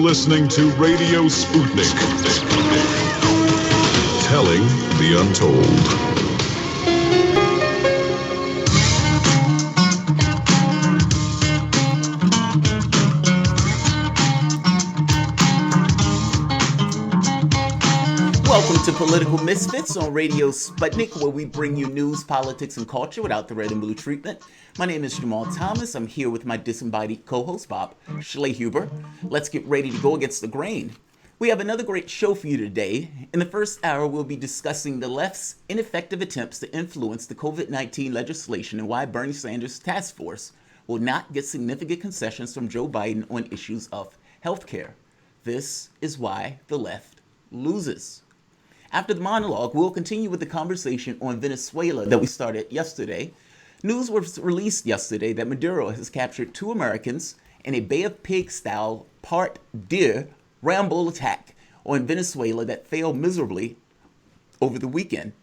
listening to Radio Sputnik. Telling the untold. Welcome to Political Misfits on Radio Sputnik, where we bring you news, politics, and culture without the red and blue treatment. My name is Jamal Thomas. I'm here with my disembodied co-host, Bob Schlehuber. Let's get ready to go against the grain. We have another great show for you today. In the first hour, we'll be discussing the left's ineffective attempts to influence the COVID-19 legislation and why Bernie Sanders' task force will not get significant concessions from Joe Biden on issues of health care. This is why the left loses. After the monologue, we'll continue with the conversation on Venezuela that we started yesterday. News was released yesterday that Maduro has captured 2 Americans in a Bay of Pigs-style part deer ramble attack on Venezuela that failed miserably over the weekend.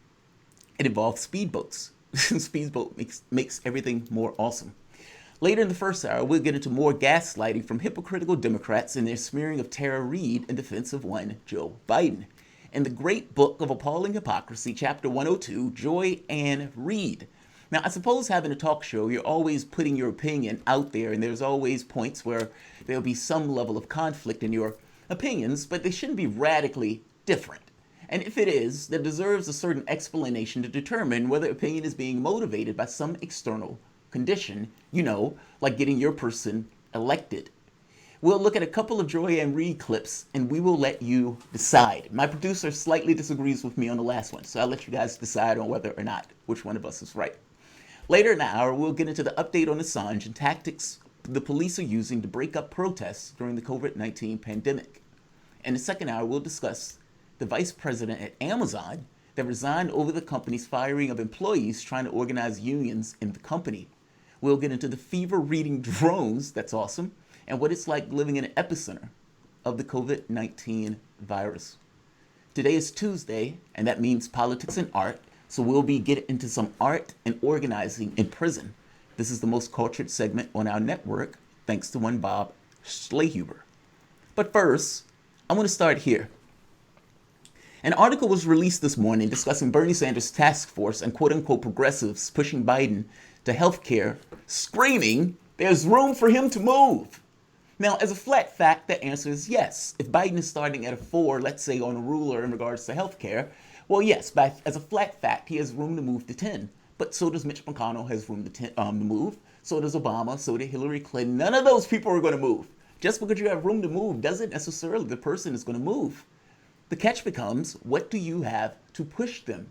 It involved speedboats. Speedboat makes everything more awesome. Later in the first hour, we'll get into more gaslighting from hypocritical Democrats and their smearing of Tara Reade in defense of one Joe Biden. In the great book of appalling hypocrisy, chapter 102, Joy and Reade. Now, I suppose having a talk show, you're always putting your opinion out there, and there's always points where there'll be some level of conflict in your opinions, but they shouldn't be radically different. And if it is, that deserves a certain explanation to determine whether opinion is being motivated by some external condition, like getting your person elected. We'll look at a couple of Joy and Reade clips, and we will let you decide. My producer slightly disagrees with me on the last one, so I'll let you guys decide on whether or not which one of us is right. Later in the hour, we'll get into the update on Assange and tactics the police are using to break up protests during the COVID-19 pandemic. In the second hour, we'll discuss the vice president at Amazon that resigned over the company's firing of employees trying to organize unions in the company. We'll get into the fever-reading drones, that's awesome, and what it's like living in an epicenter of the COVID-19 virus. Today is Tuesday, and that means politics and art, so we'll be getting into some art and organizing in prison. This is the most cultured segment on our network, thanks to one Bob Schlehuber. But first, I want to start here. An article was released this morning discussing Bernie Sanders' task force and quote-unquote progressives pushing Biden to health care, screaming, there's room for him to move. Now, as a flat fact, the answer is yes. If Biden is starting at a 4, let's say, on a ruler in regards to health care, well, yes, as a flat fact, he has room to move to 10. But so does Mitch McConnell has room to move. So does Obama. So did Hillary Clinton. None of those people are going to move. Just because you have room to move doesn't necessarily the person is going to move. The catch becomes, what do you have to push them?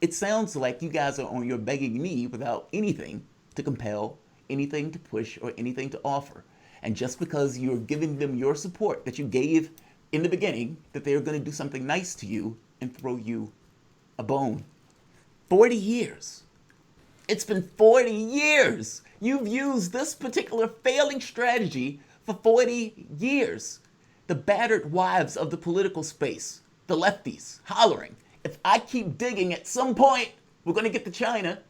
It sounds like you guys are on your begging knee without anything to compel, anything to push, or anything to offer. And just because you're giving them your support that you gave in the beginning, that they're going to do something nice to you and throw you a bone. 40 years. It's been 40 years. You've used this particular failing strategy for 40 years. The battered wives of the political space, the lefties, hollering, if I keep digging, at some point, we're going to get to China.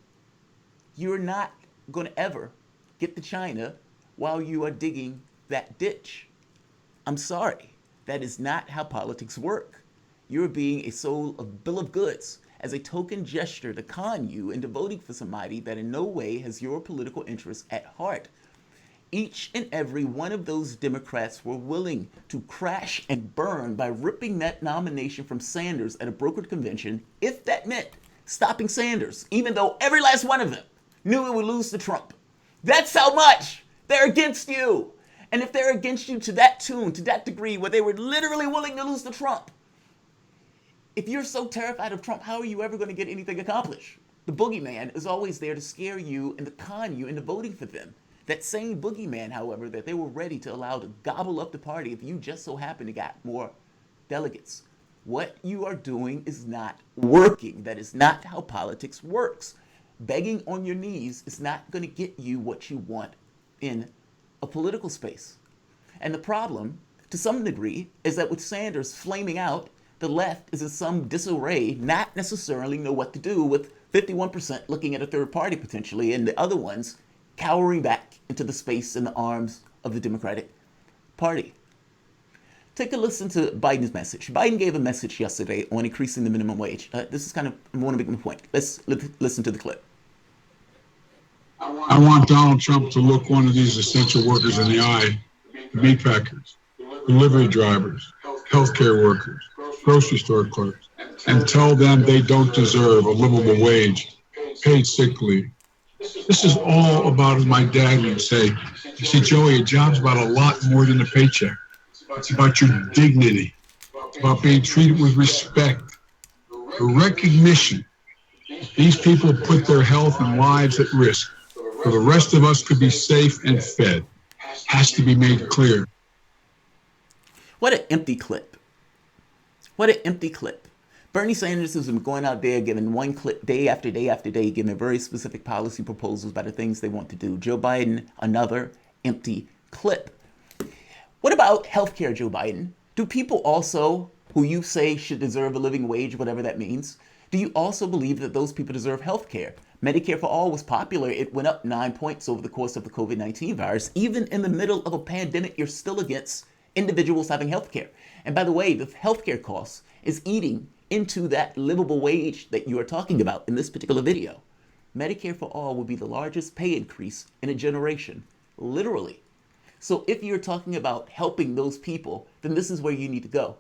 You're not going to ever get to China while you are digging that ditch. I'm sorry. That is not how politics work. You're being a sold a bill of goods as a token gesture to con you into voting for somebody that in no way has your political interests at heart. Each and every one of those Democrats were willing to crash and burn by ripping that nomination from Sanders at a brokered convention if that meant stopping Sanders, even though every last one of them knew it would lose to Trump. That's how much they're against you. And if they're against you to that tune, to that degree, where they were literally willing to lose to Trump, if you're so terrified of Trump, how are you ever going to get anything accomplished? The boogeyman is always there to scare you and to con you into voting for them. That same boogeyman, however, that they were ready to allow to gobble up the party if you just so happen to get more delegates. What you are doing is not working. That is not how politics works. Begging on your knees is not going to get you what you want in a political space. And the problem, to some degree, is that with Sanders flaming out, the left is in some disarray, not necessarily know what to do, with 51% looking at a third party potentially, and the other ones cowering back into the space in the arms of the Democratic Party. Take a listen to Biden's message. Biden gave a message yesterday on increasing the minimum wage. This is kind of, I want to make my point. Let's listen to the clip. I want Donald Trump to look one of these essential workers in the eye, meat packers, delivery drivers, healthcare workers, grocery store clerks, and tell them they don't deserve a livable wage, paid sick leave. This is all about, as my dad would say, you see, Joey, a job's about a lot more than a paycheck. It's about your dignity. It's about being treated with respect, the recognition. These people put their health and lives at risk, so the rest of us could be safe and fed. Has to be made clear. What an empty clip. What an empty clip. Bernie Sanders has been going out there giving one clip day after day after day, giving very specific policy proposals about the things they want to do. Joe Biden, another empty clip. What about healthcare, Joe Biden? Do people also, who you say should deserve a living wage, whatever that means, do you also believe that those people deserve healthcare? Medicare for All was popular. It went up 9 points over the course of the COVID-19 virus. Even in the middle of a pandemic, you're still against individuals having healthcare. And by the way, the healthcare cost is eating into that livable wage that you are talking about in this particular video. Medicare for All will be the largest pay increase in a generation, literally. So if you're talking about helping those people, then this is where you need to go.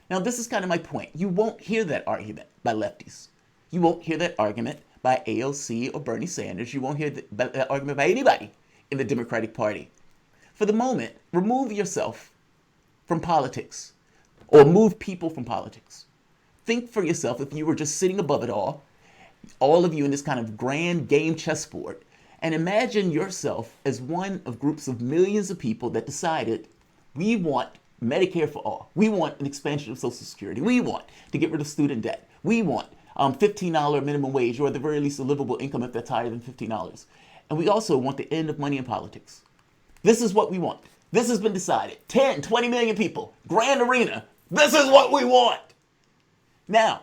Now, this is kind of my point. You won't hear that argument by lefties. You won't hear that argument by AOC or Bernie Sanders. You won't hear that argument by anybody in the Democratic Party. For the moment, remove yourself from politics or move people from politics. Think for yourself, if you were just sitting above it all of you in this kind of grand game chessboard, and imagine yourself as one of groups of millions of people that decided, we want Medicare for all. We want an expansion of Social Security. We want to get rid of student debt. We want $15 minimum wage, or at the very least a livable income if that's higher than $15. And we also want the end of money in politics. This is what we want. This has been decided. 10, 20 million people, grand arena. This is what we want. Now,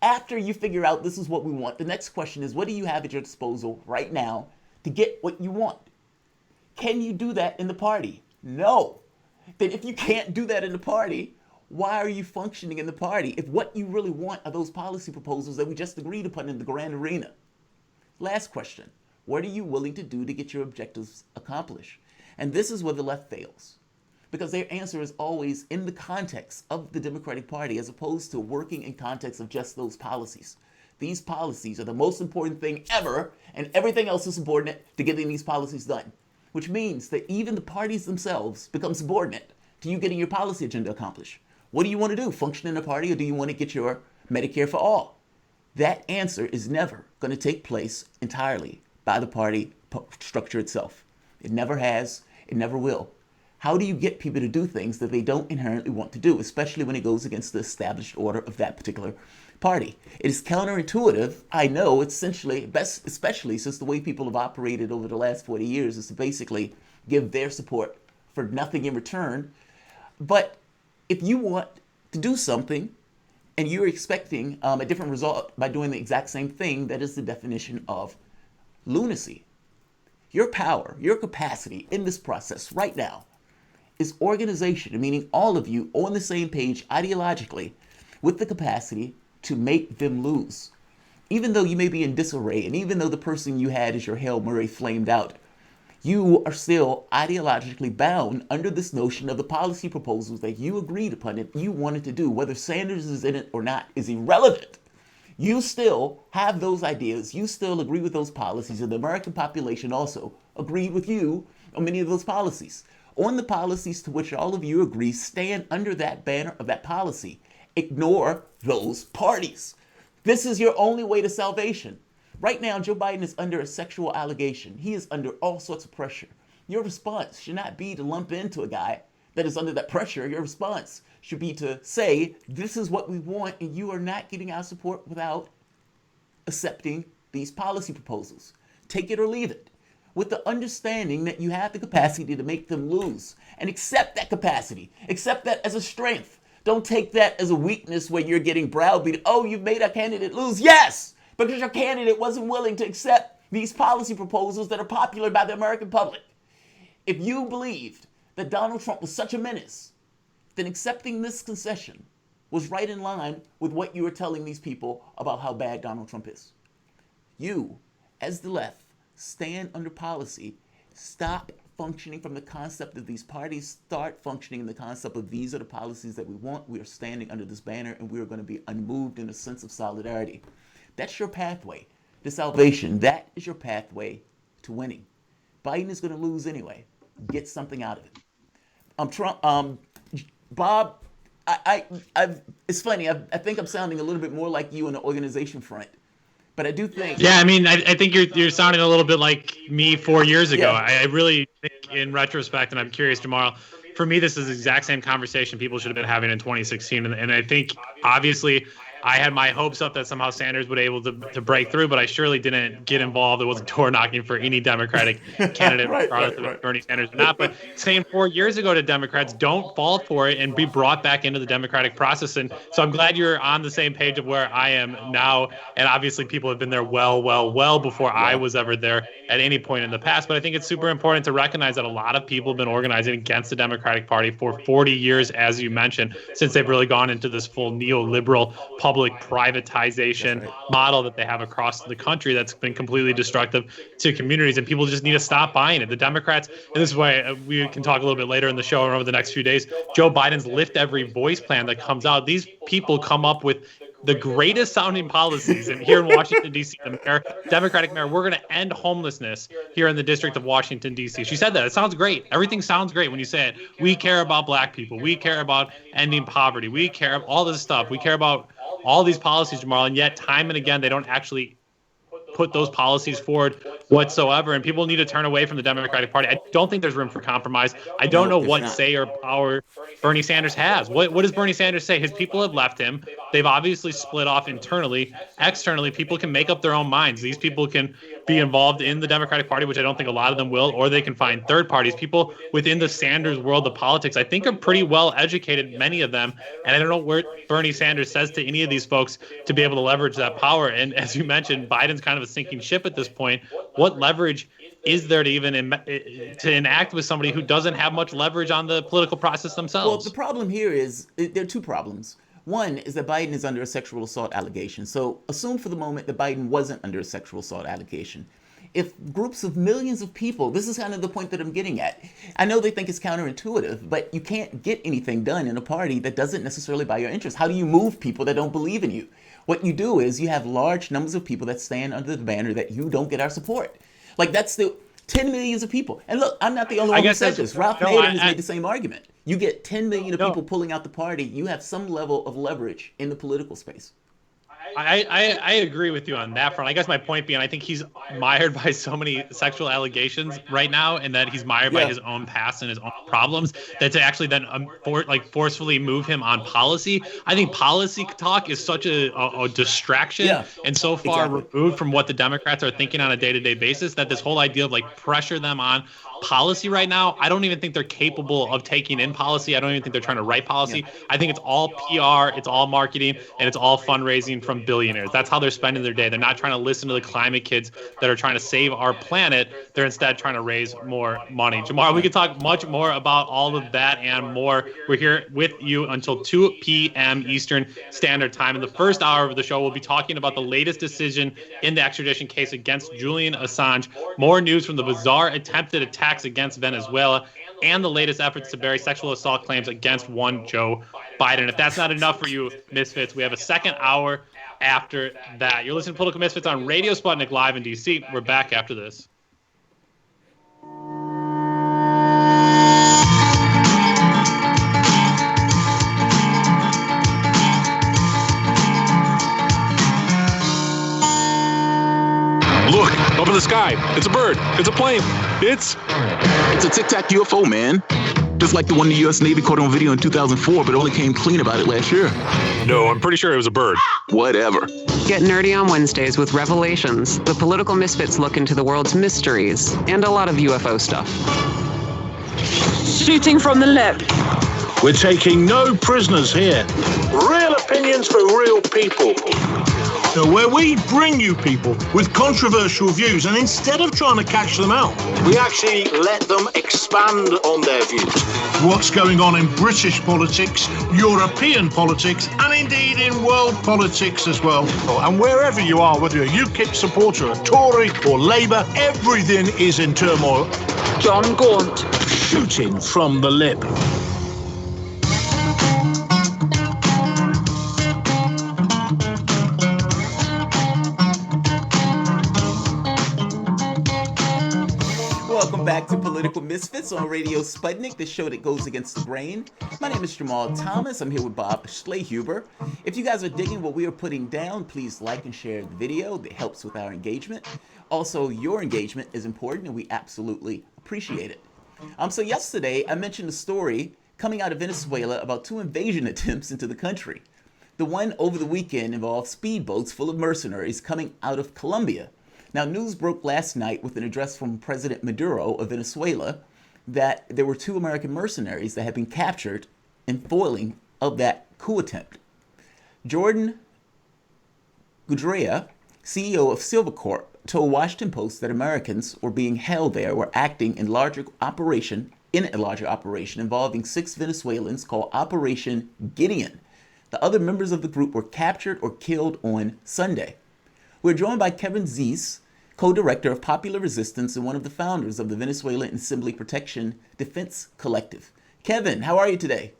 after you figure out this is what we want, the next question is, what do you have at your disposal right now to get what you want? Can you do that in the party? No. Then if you can't do that in the party, why are you functioning in the party if what you really want are those policy proposals that we just agreed upon in the grand arena? Last question. What are you willing to do to get your objectives accomplished? And this is where the left fails, because their answer is always in the context of the Democratic Party as opposed to working in context of just those policies. These policies are the most important thing ever, and everything else is subordinate to getting these policies done, which means that even the parties themselves become subordinate to you getting your policy agenda accomplished. What do you want to do? Function in a party, or do you want to get your Medicare for all? That answer is never going to take place entirely by the party structure itself. It never has. It never will. How do you get people to do things that they don't inherently want to do, especially when it goes against the established order of that particular party? It is counterintuitive. I know, essentially, especially since the way people have operated over the last 40 years is to basically give their support for nothing in return. But if you want to do something and you're expecting a different result by doing the exact same thing, that is the definition of lunacy. Your power, your capacity in this process right now is organization, meaning all of you on the same page ideologically with the capacity to make them lose. Even though you may be in disarray, and even though the person you had as your Hail Mary flamed out, you are still ideologically bound under this notion of the policy proposals that you agreed upon and you wanted to do. Whether Sanders is in it or not is irrelevant. You still have those ideas. You still agree with those policies, and the American population also agreed with you on many of those policies. On the policies to which all of you agree, stand under that banner of that policy. Ignore those parties. This is your only way to salvation. Right now, Joe Biden is under a sexual allegation. He is under all sorts of pressure. Your response should not be to lump into a guy that is under that pressure. Your response should be to say, this is what we want, and you are not getting our support without accepting these policy proposals. Take it or leave it, with the understanding that you have the capacity to make them lose, and accept that capacity. Accept that as a strength. Don't take that as a weakness where you're getting browbeat. Oh, you've made our candidate lose. Yes, because your candidate wasn't willing to accept these policy proposals that are popular by the American public. If you believed that Donald Trump was such a menace then accepting this concession was right in line with what you were telling these people about how bad Donald Trump is. You, as the left, stand under policy. Stop functioning from the concept of these parties. Start functioning in the concept of these are the policies that we want. We are standing under this banner, and we are going to be unmoved in a sense of solidarity. That's your pathway to salvation. That is your pathway to winning. Biden is going to lose anyway. Get something out of it. Bob, it's funny. I think I'm sounding a little bit more like you on the organization front, but I do think. Yeah, I mean, I think you're sounding a little bit like me 4 years ago. Yeah. I really think, in retrospect, and I'm curious, Jamal, for me, this is the exact same conversation people should have been having in 2016, and I think obviously I had my hopes up that somehow Sanders would be able to break through, but I surely didn't get involved. It wasn't door knocking for any Democratic candidate, regardless of Bernie Sanders or not. But saying 4 years ago to Democrats, don't fall for it and be brought back into the democratic process. And so I'm glad you're on the same page of where I am now. And obviously people have been there well before I was ever there at any point in the past. But I think it's super important to recognize that a lot of people have been organizing against the Democratic Party for 40 years, as you mentioned, since they've really gone into this full neoliberal public privatization model that they have across the country that's been completely destructive to communities, and people just need to stop buying it. The Democrats, and this is why we can talk a little bit later in the show or over the next few days, Joe Biden's Lift Every Voice plan that comes out, these people come up with the greatest sounding policies. And here in Washington, D.C., the Democratic mayor, we're going to end homelessness here in the District of Washington, D.C. She said that. It sounds great. Everything sounds great when you say it. We care about black people. We care about ending poverty. We care about all this stuff. We care about all these policies, Jamal, and yet time and again, they don't actually put those policies forward whatsoever, and people need to turn away from the Democratic Party. I don't think there's room for compromise. I don't know what say or power Bernie Sanders has. What does Bernie Sanders say? His people have left him. They've obviously split off internally. Externally, people can make up their own minds. These people can be involved in the Democratic Party, which I don't think a lot of them will, or they can find third parties. People within the Sanders world of politics, I think, are pretty well educated, many of them, and I don't know where Bernie Sanders says to any of these folks to be able to leverage that power. And as you mentioned, Biden's kind of a sinking ship at this point. What leverage is there to even to enact with somebody who doesn't have much leverage on the political process themselves? Well, the problem here is there are two problems. One is that Biden is under a sexual assault allegation. So assume for the moment that Biden wasn't under a sexual assault allegation. If groups of millions of people, this is kind of the point that I'm getting at. I know they think it's counterintuitive, but you can't get anything done in a party that doesn't necessarily buy your interest. How do you move people that don't believe in you? What you do is you have large numbers of people that stand under the banner that you don't get our support. Like that's the 10 millions of people. And look, I'm not the only one who said this. Ralph Nader has made the same argument. You get 10 million of people pulling out the party, you have some level of leverage in the political space. I agree with you on that front. I guess my point being, I think he's mired by so many sexual allegations right now, and that he's mired by his own past and his own problems, that to actually then forcefully move him on policy. I think policy talk is such a distraction and so far removed from what the Democrats are thinking on a day-to-day basis, that this whole idea of pressure them on policy right now, I don't even think they're capable of taking in policy. I don't even think they're trying to write policy. I think it's all PR, it's all marketing, and it's all fundraising from billionaires. That's how they're spending their day. They're not trying to listen to the climate kids that are trying to save our planet. They're instead trying to raise more money. Tomorrow we can talk much more about all of that and more. We're here with you until 2 p.m. Eastern Standard Time. In the first hour of the show, we'll be talking about the latest decision in the extradition case against Julian Assange, more news from the bizarre attempted attacks against Venezuela, and the latest efforts to bury sexual assault claims against one Joe Biden. If that's not enough for you, Misfits, we have a second hour after that. You're listening to Political Misfits on Radio Sputnik Live in D.C. We're back after this. Look, up in the sky. It's a bird. It's a plane. It's a Tic Tac UFO, man. Just like the one the U.S. Navy caught on video in 2004, but only came clean about it last year. No, I'm pretty sure it was a bird. Whatever. Get nerdy on Wednesdays with Revelations. The Political Misfits look into the world's mysteries and a lot of UFO stuff. Shooting from the lip. We're taking no prisoners here. Real opinions for real people. where we bring you people with controversial views, and instead of trying to catch them out, we actually let them expand on their views. What's going on in British politics, European politics, and indeed in world politics as well. And wherever you are, whether you're a UKIP supporter, a Tory or Labour, everything is in turmoil. John Gaunt. Shooting from the lip. Welcome back to Political Misfits on Radio Sputnik, the show that goes against the grain. My name is Jamal Thomas. I'm here with Bob Schlehuber. If you guys are digging what we are putting down, please like and share the video. That helps with our engagement. Also, your engagement is important, and we absolutely appreciate it. So yesterday, I mentioned a story coming out of Venezuela about 2 invasion attempts into the country. The one over the weekend involved speedboats full of mercenaries coming out of Colombia. Now, news broke last night with an address from President Maduro of Venezuela that there were 2 American mercenaries that had been captured in foiling of that coup attempt. Jordan Gudrea, CEO of Silvercorp, told Washington Post that Americans were being held there, were acting in a larger operation involving 6 Venezuelans called Operation Gideon. The other members of the group were captured or killed on Sunday. We're joined by Kevin Zeese, co-director of Popular Resistance and one of the founders of the Venezuelan Assembly Protection Defense Collective. Kevin, how are you today?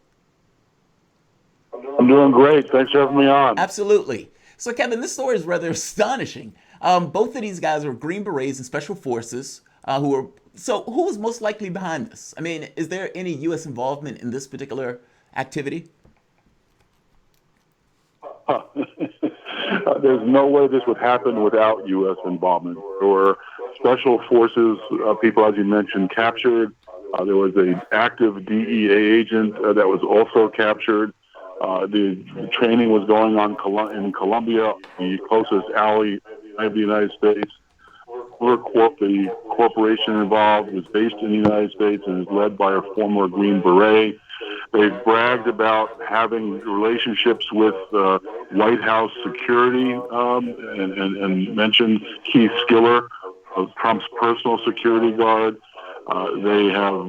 I'm doing great. Thanks for having me on. Absolutely. So, Kevin, this story is rather astonishing. Both of these guys are Green Berets and Special Forces who is most likely behind this? I mean, is there any U.S. involvement in this particular activity? There's no way this would happen without U.S. involvement. There were Special Forces people, as you mentioned, captured. There was an active DEA agent that was also captured. The training was going on in Colombia, the closest ally of the United States. The corporation involved was based in the United States and is led by a former Green Beret. They've bragged about having relationships with White House security and mentioned Keith Skiller, Trump's personal security guard. They have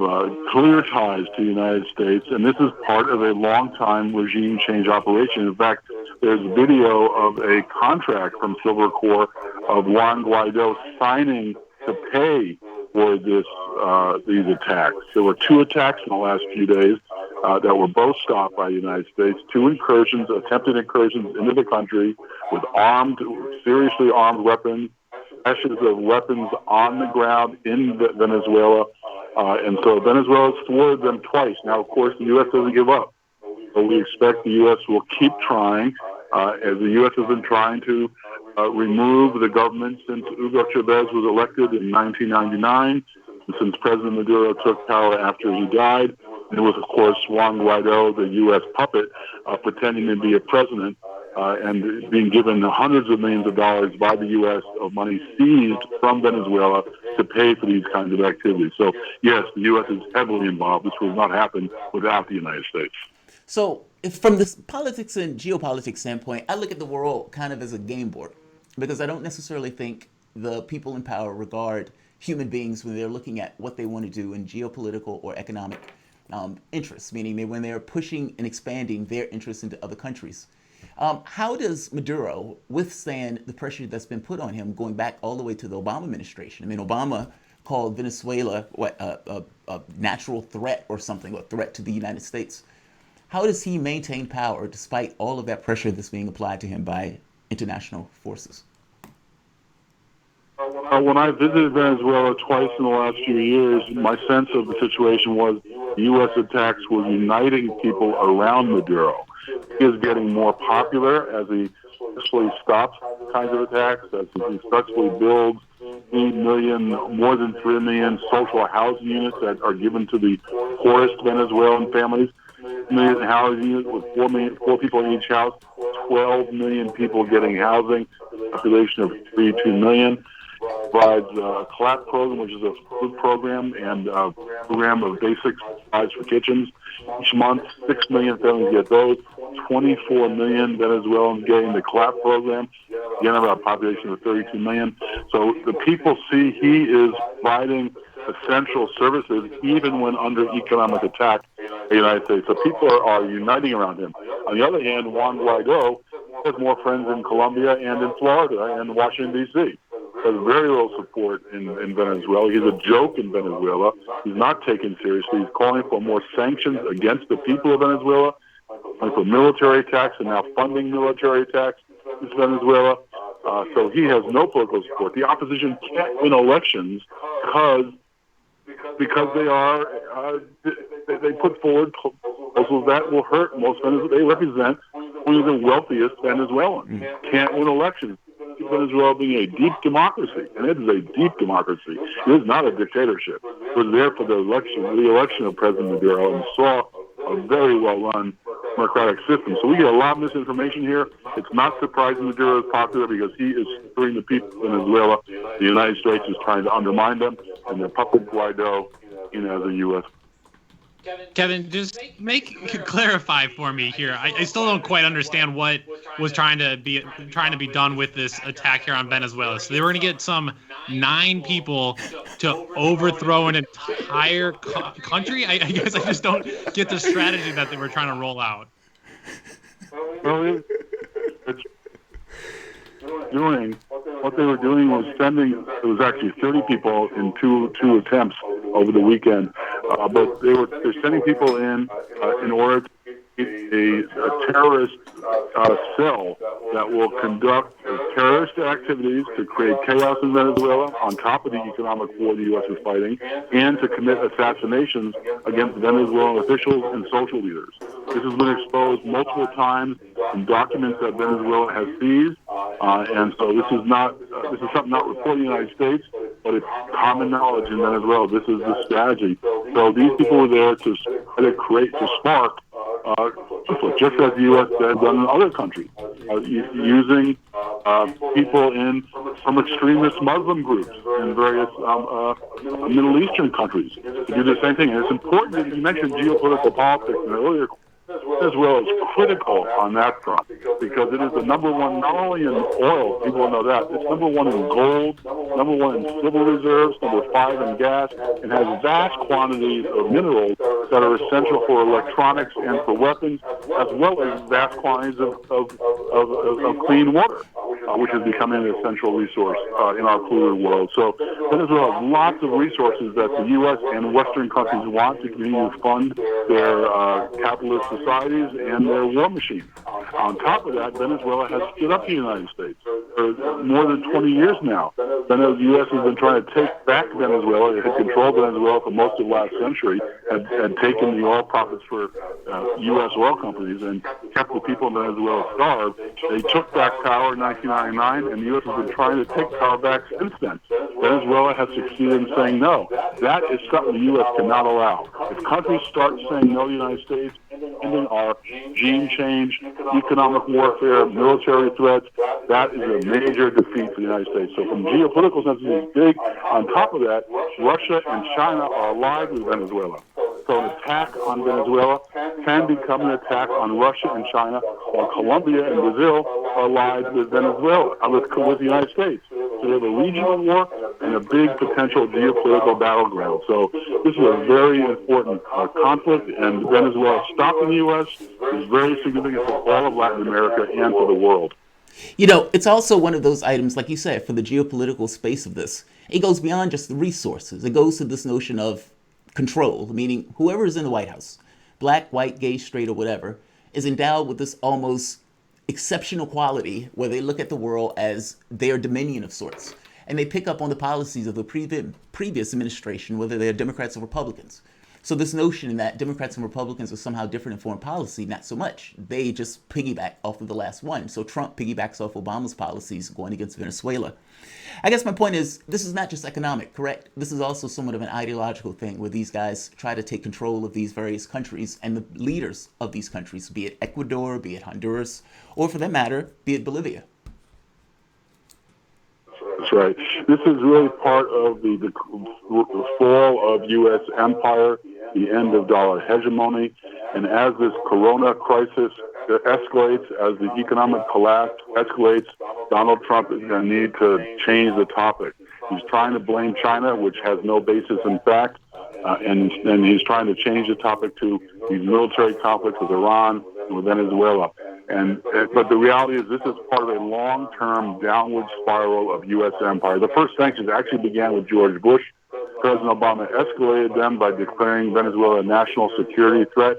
clear ties to the United States, and this is part of a long-time regime change operation. In fact, there's video of a contract from Silvercorp of Juan Guaido signing to pay for these attacks. There were 2 attacks in the last few days that were both stopped by the United States. 2 attempted incursions into the country with seriously armed weapons, ashes of weapons on the ground in Venezuela. And so Venezuela's thwarted them twice. Now, of course, the U.S. doesn't give up. But we expect the U.S. will keep trying, as the U.S. has been trying to remove the government since Hugo Chavez was elected in 1999, and since President Maduro took power after he died. And it was, of course, Juan Guaido, the U.S. puppet, pretending to be a president and being given hundreds of millions of dollars by the U.S. of money seized from Venezuela to pay for these kinds of activities. So, yes, the U.S. is heavily involved. This will not happen without the United States. So, from this politics and geopolitics standpoint, I look at the world kind of as a game board, because I don't necessarily think the people in power regard human beings when they're looking at what they want to do in geopolitical or economic interests, meaning when they're pushing and expanding their interests into other countries. How does Maduro withstand the pressure that's been put on him going back all the way to the Obama administration? I mean, Obama called Venezuela a natural threat or something, or a threat to the United States. How does he maintain power despite all of that pressure that's being applied to him by international forces? When I visited Venezuela twice in the last few years, my sense of the situation was U.S. attacks were uniting people around Maduro. He is getting more popular as he successfully stops kinds of attacks, as he successfully builds 3 million, more than 3 million social housing units that are given to the poorest Venezuelan families. Million housing units with 4 people in each house, 12 million people getting housing, population of 32 million. Provides a CLAP program, which is a food program, and a program of basic supplies for kitchens. Each month, 6 million families get those. 24 million Venezuelans getting the CLAP program. Again, about a population of 32 million. So the people see he is providing essential services even when under economic attack in the United States. So people are uniting around him. On the other hand, Juan Guaido has more friends in Colombia and in Florida and Washington, D.C. Has very little support in Venezuela. He's a joke in Venezuela. He's not taken seriously. He's calling for more sanctions against the people of Venezuela, calling for military attacks and now funding military attacks against Venezuela. So he has no political support. The opposition can't win elections because they are they put forward proposals that will hurt most Venezuelans. They represent one of the wealthiest Venezuelans. Can't win elections. Venezuela being a deep democracy, and it is a deep democracy. It is not a dictatorship. It was there for the election of President Maduro, and saw a very well-run democratic system. So we get a lot of misinformation here. It's not surprising Maduro is popular because he is screwing the people of Venezuela. The United States is trying to undermine them, and they're puppet Guaido in as a U.S. Kevin, just clarify for me here. I still don't quite understand what was trying to be done with this attack here on Venezuela. So they were going to get some 9 people to overthrow an entire country. I guess I just don't get the strategy that they were trying to roll out. Well, what they were doing was sending. It was actually 30 people in two attempts over the weekend. But they're sending people in order to create a terrorist cell that will conduct terrorist activities to create chaos in Venezuela on top of the economic war the U.S. is fighting, and to commit assassinations against Venezuelan officials and social leaders. This has been exposed multiple times in documents that Venezuela has seized, and so this is something not reported in the United States, but it's common knowledge in Venezuela. This is the strategy. So these people were there to spark conflict, just as the U.S. has done in other countries, using people from extremist Muslim groups in various Middle Eastern countries to do the same thing. And it's important that you mentioned geopolitical politics in an earlier question. Venezuela is critical on that front because it is the number one, not only in oil, people know that, it's number one in gold, number one in civil reserves, number 5 in gas, and has vast quantities of minerals that are essential for electronics and for weapons, as well as vast quantities of clean water, which is becoming an essential resource in our polluted world. So Venezuela has lots of resources that the U.S. and Western countries want to continue to fund their capitalist societies and their war machine. On top of that, Venezuela has stood up to the United States for more than 20 years now. The U.S. has been trying to take back Venezuela. It had controlled Venezuela for most of last century, had taken the oil profits for U.S. oil companies and kept the people in Venezuela starved. They took back power in 1999, and the U.S. has been trying to take power back since then. Venezuela has succeeded in saying no. That is something the U.S. cannot allow. If countries start saying no to the United States, ending our regime change, economic warfare, military threats, that is a major defeat for the United States. So from geopolitical sense, it's big. On top of that, Russia and China are allied with Venezuela. So an attack on Venezuela can become an attack on Russia and China, while Colombia and Brazil are allied with Venezuela, with the United States. So we have a regional war and a big potential geopolitical battleground. So this is a very important conflict, and Venezuela stopping the U.S. is very significant for all of Latin America and for the world. You know, it's also one of those items, like you said, for the geopolitical space of this. It goes beyond just the resources. It goes to this notion of control, meaning whoever is in the White House, black, white, gay, straight, or whatever, is endowed with this almost exceptional quality where they look at the world as their dominion of sorts. And they pick up on the policies of the previous administration, whether they're Democrats or Republicans. So this notion that Democrats and Republicans are somehow different in foreign policy, not so much. They just piggyback off of the last one. So Trump piggybacks off Obama's policies going against Venezuela. I guess my point is, this is not just economic, correct? This is also somewhat of an ideological thing where these guys try to take control of these various countries and the leaders of these countries, be it Ecuador, be it Honduras, or for that matter, be it Bolivia. That's right. This is really part of the fall of U.S. empire, the end of dollar hegemony. And as this corona crisis escalates, as the economic collapse escalates, Donald Trump is going to need to change the topic. He's trying to blame China, which has no basis in fact, and he's trying to change the topic to these military conflicts with Iran and with Venezuela. But the reality is this is part of a long-term downward spiral of U.S. empire. The first sanctions actually began with George Bush. President Obama escalated them by declaring Venezuela a national security threat,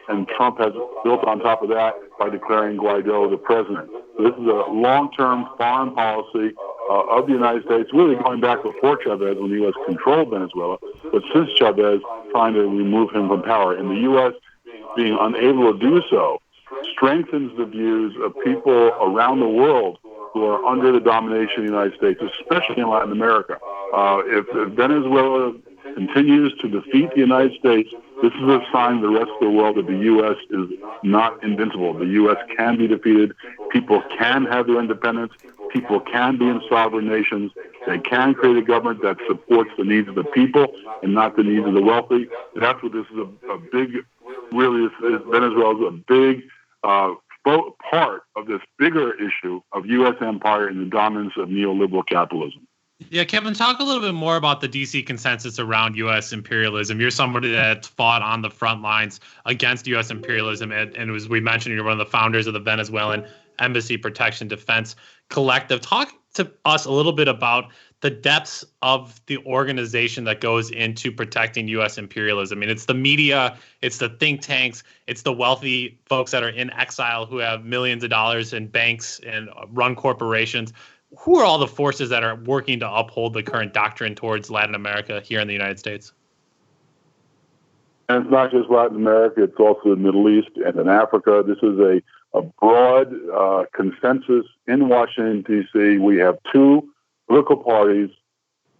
and Trump has built on top of that by declaring Guaido the president. So this is a long-term foreign policy of the United States, really going back before Chavez when the U.S. controlled Venezuela, but since Chavez trying to remove him from power. And the U.S. being unable to do so strengthens the views of people around the world who are under the domination of the United States, especially in Latin America. If Venezuela continues to defeat the United States, this is a sign to the rest of the world that the U.S. is not invincible. The U.S. can be defeated. People can have their independence. People can be in sovereign nations. They can create a government that supports the needs of the people and not the needs of the wealthy. That's what this is a big, really, Venezuela is a big part of this bigger issue of U.S. empire and the dominance of neoliberal capitalism. Yeah, Kevin, talk a little bit more about the D.C. consensus around U.S. imperialism. You're somebody that fought on the front lines against U.S. imperialism, and as we mentioned, you're one of the founders of the Venezuelan Embassy Protection Defense Collective. Talk to us a little bit about the depths of the organization that goes into protecting U.S. imperialism. I mean, it's the media, it's the think tanks, it's the wealthy folks that are in exile who have millions of dollars in banks and run corporations. Who are all the forces that are working to uphold the current doctrine towards Latin America here in the United States? And it's not just Latin America, it's also the Middle East and in Africa. This is a broad consensus in Washington, D.C. We have two political parties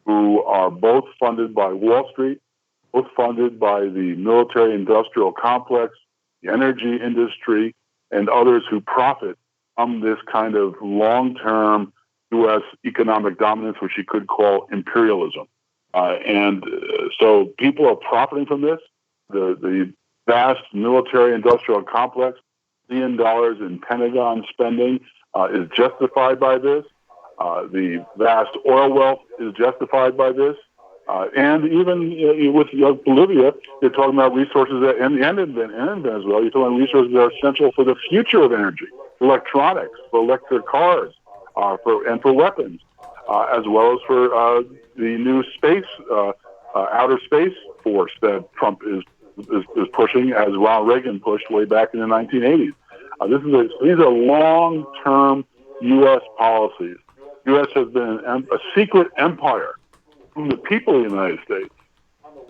who are both funded by Wall Street, both funded by the military-industrial complex, the energy industry, and others who profit from this kind of long-term U.S. economic dominance, which you could call imperialism. So people are profiting from this. The vast military-industrial complex, $1 billion in Pentagon spending is justified by this. The vast oil wealth is justified by this. And even with Bolivia, you're talking about resources that, and in Venezuela, you're talking about resources that are essential for the future of energy, electronics, for electric cars, for weapons, as well as for the new space, outer space force that Trump is pushing, as Ronald Reagan pushed way back in the 1980s. These are long-term U.S. policies. U.S. has been a secret empire from the people of the United States.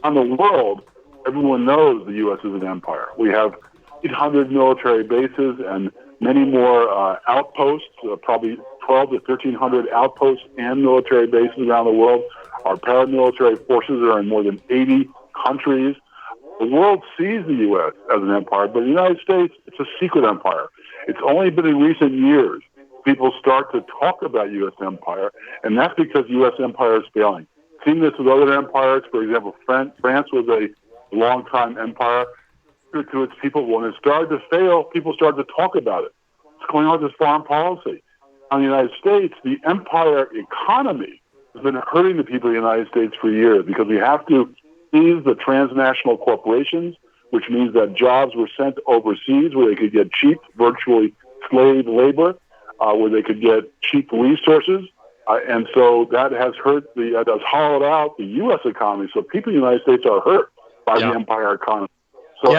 On the world, everyone knows the U.S. is an empire. We have 800 military bases and many more outposts, probably 12 to 1,300 outposts and military bases around the world. Our paramilitary forces are in more than 80 countries. The world sees the U.S. as an empire, but the United States, it's a secret empire. It's only been in recent years people start to talk about U.S. empire, and that's because U.S. empire is failing. Seen this with other empires. For example, France was a long-time empire to its people. When it started to fail, people started to talk about it. What's going on with this foreign policy? In the United States, the empire economy has been hurting the people of the United States for years because we have to seize the transnational corporations, which means that jobs were sent overseas where they could get cheap, virtually slave labor, where they could get cheap resources. And so that has has hollowed out the U.S. economy. So people in the United States are hurt by the empire economy. So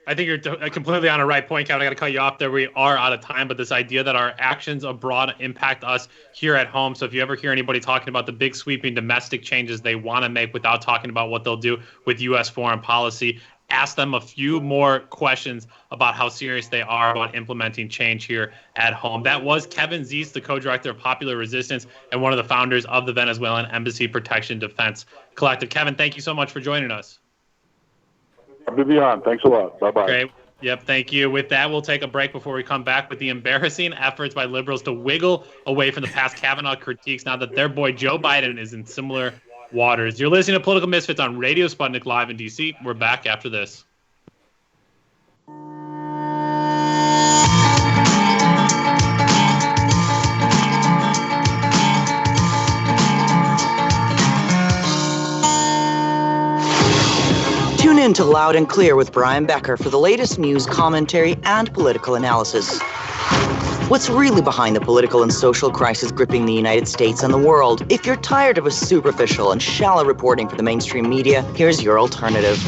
I think you're completely on a right point, Kevin. I got to cut you off there. We are out of time, but this idea that our actions abroad impact us here at home. So if you ever hear anybody talking about the big sweeping domestic changes they want to make without talking about what they'll do with U.S. foreign policy, ask them a few more questions about how serious they are about implementing change here at home. That was Kevin Zeese, the co-director of Popular Resistance and one of the founders of the Venezuelan Embassy Protection Defense Collective. Kevin, thank you so much for joining us. Happy to be on. Thanks a lot. Bye-bye. Great. Yep, thank you. With that, we'll take a break before we come back with the embarrassing efforts by liberals to wiggle away from the past Kavanaugh critiques now that their boy Joe Biden is in similar waters. You're listening to Political Misfits on Radio Sputnik Live in D.C. We're back after this. in to Loud and Clear with Brian Becker for the latest news, commentary, and political analysis. What's really behind the political and social crisis gripping the United States and the world? If you're tired of a superficial and shallow reporting from the mainstream media, here's your alternative.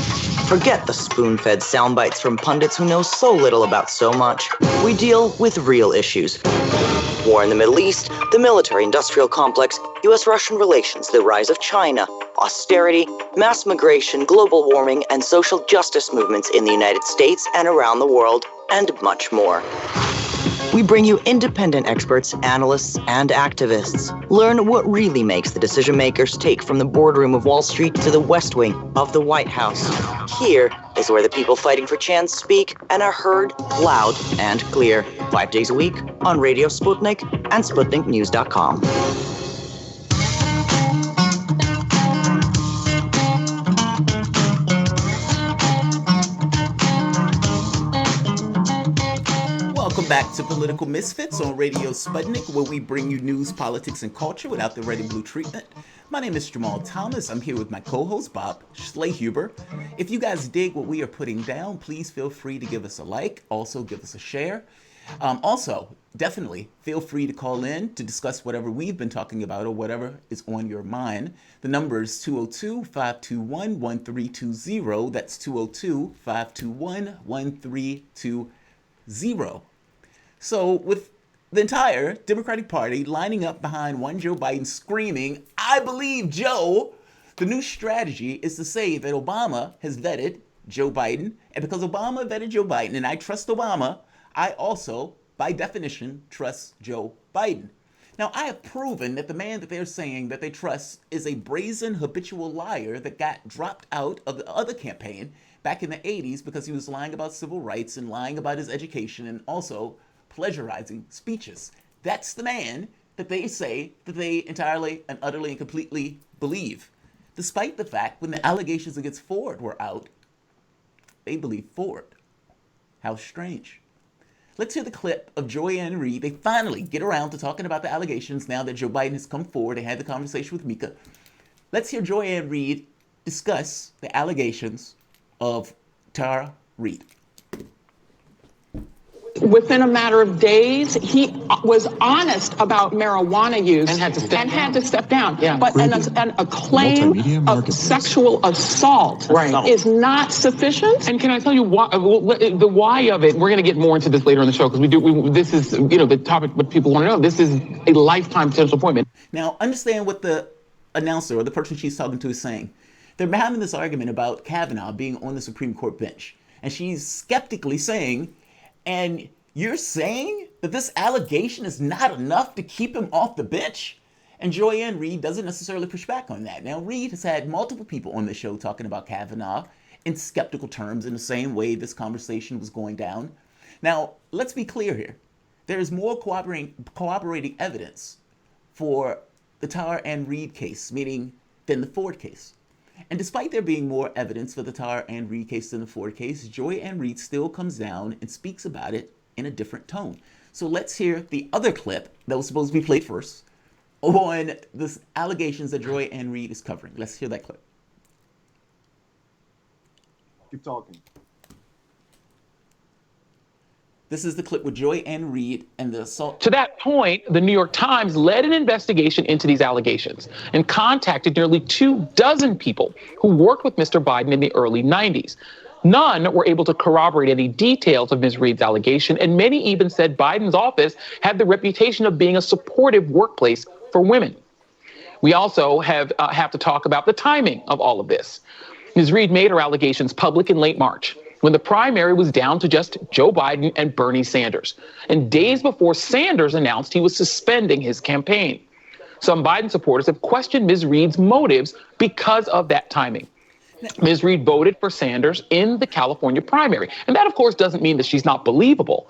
Forget the spoon-fed sound bites from pundits who know so little about so much. We deal with real issues. War in the Middle East, the military-industrial complex, U.S.-Russian relations, the rise of China, austerity, mass migration, global warming, and social justice movements in the United States and around the world, and much more. We bring you independent experts, analysts, and activists. Learn what really makes the decision makers take from the boardroom of Wall Street to the West Wing of the White House. Here is where the people fighting for chance speak and are heard loud and clear. 5 days a week on Radio Sputnik and SputnikNews.com. Welcome back to Political Misfits on Radio Sputnik, where we bring you news, politics, and culture without the red and blue treatment. My name is Jamal Thomas. I'm here with my co-host, Bob Schlehuber. If you guys dig what we are putting down, please feel free to give us a like. Also, give us a share. Also, definitely feel free to call in to discuss whatever we've been talking about or whatever is on your mind. The number is 202-521-1320. That's 202-521-1320. So with the entire Democratic Party lining up behind one Joe Biden screaming, "I believe Joe," the new strategy is to say that Obama has vetted Joe Biden. And because Obama vetted Joe Biden and I trust Obama, I also, by definition, trust Joe Biden. Now, I have proven that the man that they're saying that they trust is a brazen, habitual liar that got dropped out of the other campaign back in the 80s because he was lying about civil rights and lying about his education and also pleasurizing speeches. That's the man that they say that they entirely and utterly and completely believe. Despite the fact when the allegations against Ford were out, they believe Ford. How strange. Let's hear the clip of Julian Reade. They finally get around to talking about the allegations now that Joe Biden has come forward and had the conversation with Mika. Let's hear Julian Reade discuss the allegations of Tara Reade. Within a matter of days, he was honest about marijuana use and had to step down. Yeah. But a claim of sexual assault is not sufficient. And can I tell you why, the why of it? We're going to get more into this later in the show because this is the topic. What people want to know. This is a lifetime potential appointment. Now, understand what the announcer or the person she's talking to is saying. They're having this argument about Kavanaugh being on the Supreme Court bench, and she's skeptically saying, "And you're saying that this allegation is not enough to keep him off the bench?" And Julian Reade doesn't necessarily push back on that. Now, Reade has had multiple people on the show talking about Kavanaugh in skeptical terms in the same way this conversation was going down. Now, let's be clear here. There is more corroborating evidence for the Tara and Reade case, meaning than the Ford case. And despite there being more evidence for the Tara and Reade case than the Ford case, Julian Reade still comes down and speaks about it in a different tone. So let's hear the other clip that was supposed to be played first on the allegations that Julian Reade is covering. Let's hear that clip. Keep talking. This is the clip with Julian Reade and the assault. To that point, the New York Times led an investigation into these allegations and contacted nearly 24 people who worked with Mr. Biden in the early 90s. None were able to corroborate any details of Ms. Reade's allegation, and many even said Biden's office had the reputation of being a supportive workplace for women. We also have to talk about the timing of all of this. Ms. Reade made her allegations public in late March, when the primary was down to just Joe Biden and Bernie Sanders, and days before Sanders announced he was suspending his campaign. Some Biden supporters have questioned Ms. Reade's motives because of that timing. Ms. Reade voted for Sanders in the California primary, and that, of course, doesn't mean that she's not believable.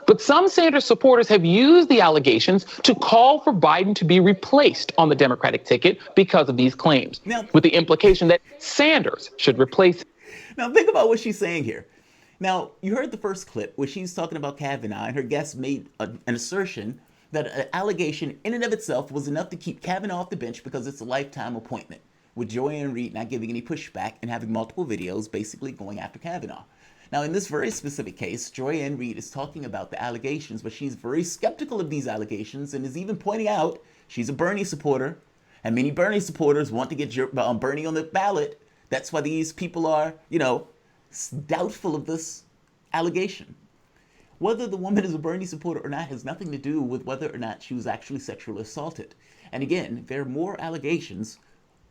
But some Sanders supporters have used the allegations to call for Biden to be replaced on the Democratic ticket because of these claims, with the implication that Sanders should replace him. Now, think about what she's saying here. Now, you heard the first clip where she's talking about Kavanaugh, and her guest made an assertion that an allegation in and of itself was enough to keep Kavanaugh off the bench because it's a lifetime appointment. with Julian Reade not giving any pushback and having multiple videos basically going after Kavanaugh. Now, in this very specific case, Julian Reade is talking about the allegations, but she's very skeptical of these allegations and is even pointing out she's a Bernie supporter, and many Bernie supporters want to get Bernie on the ballot. That's why these people are, doubtful of this allegation. Whether the woman is a Bernie supporter or not has nothing to do with whether or not she was actually sexually assaulted. And again, there are more allegations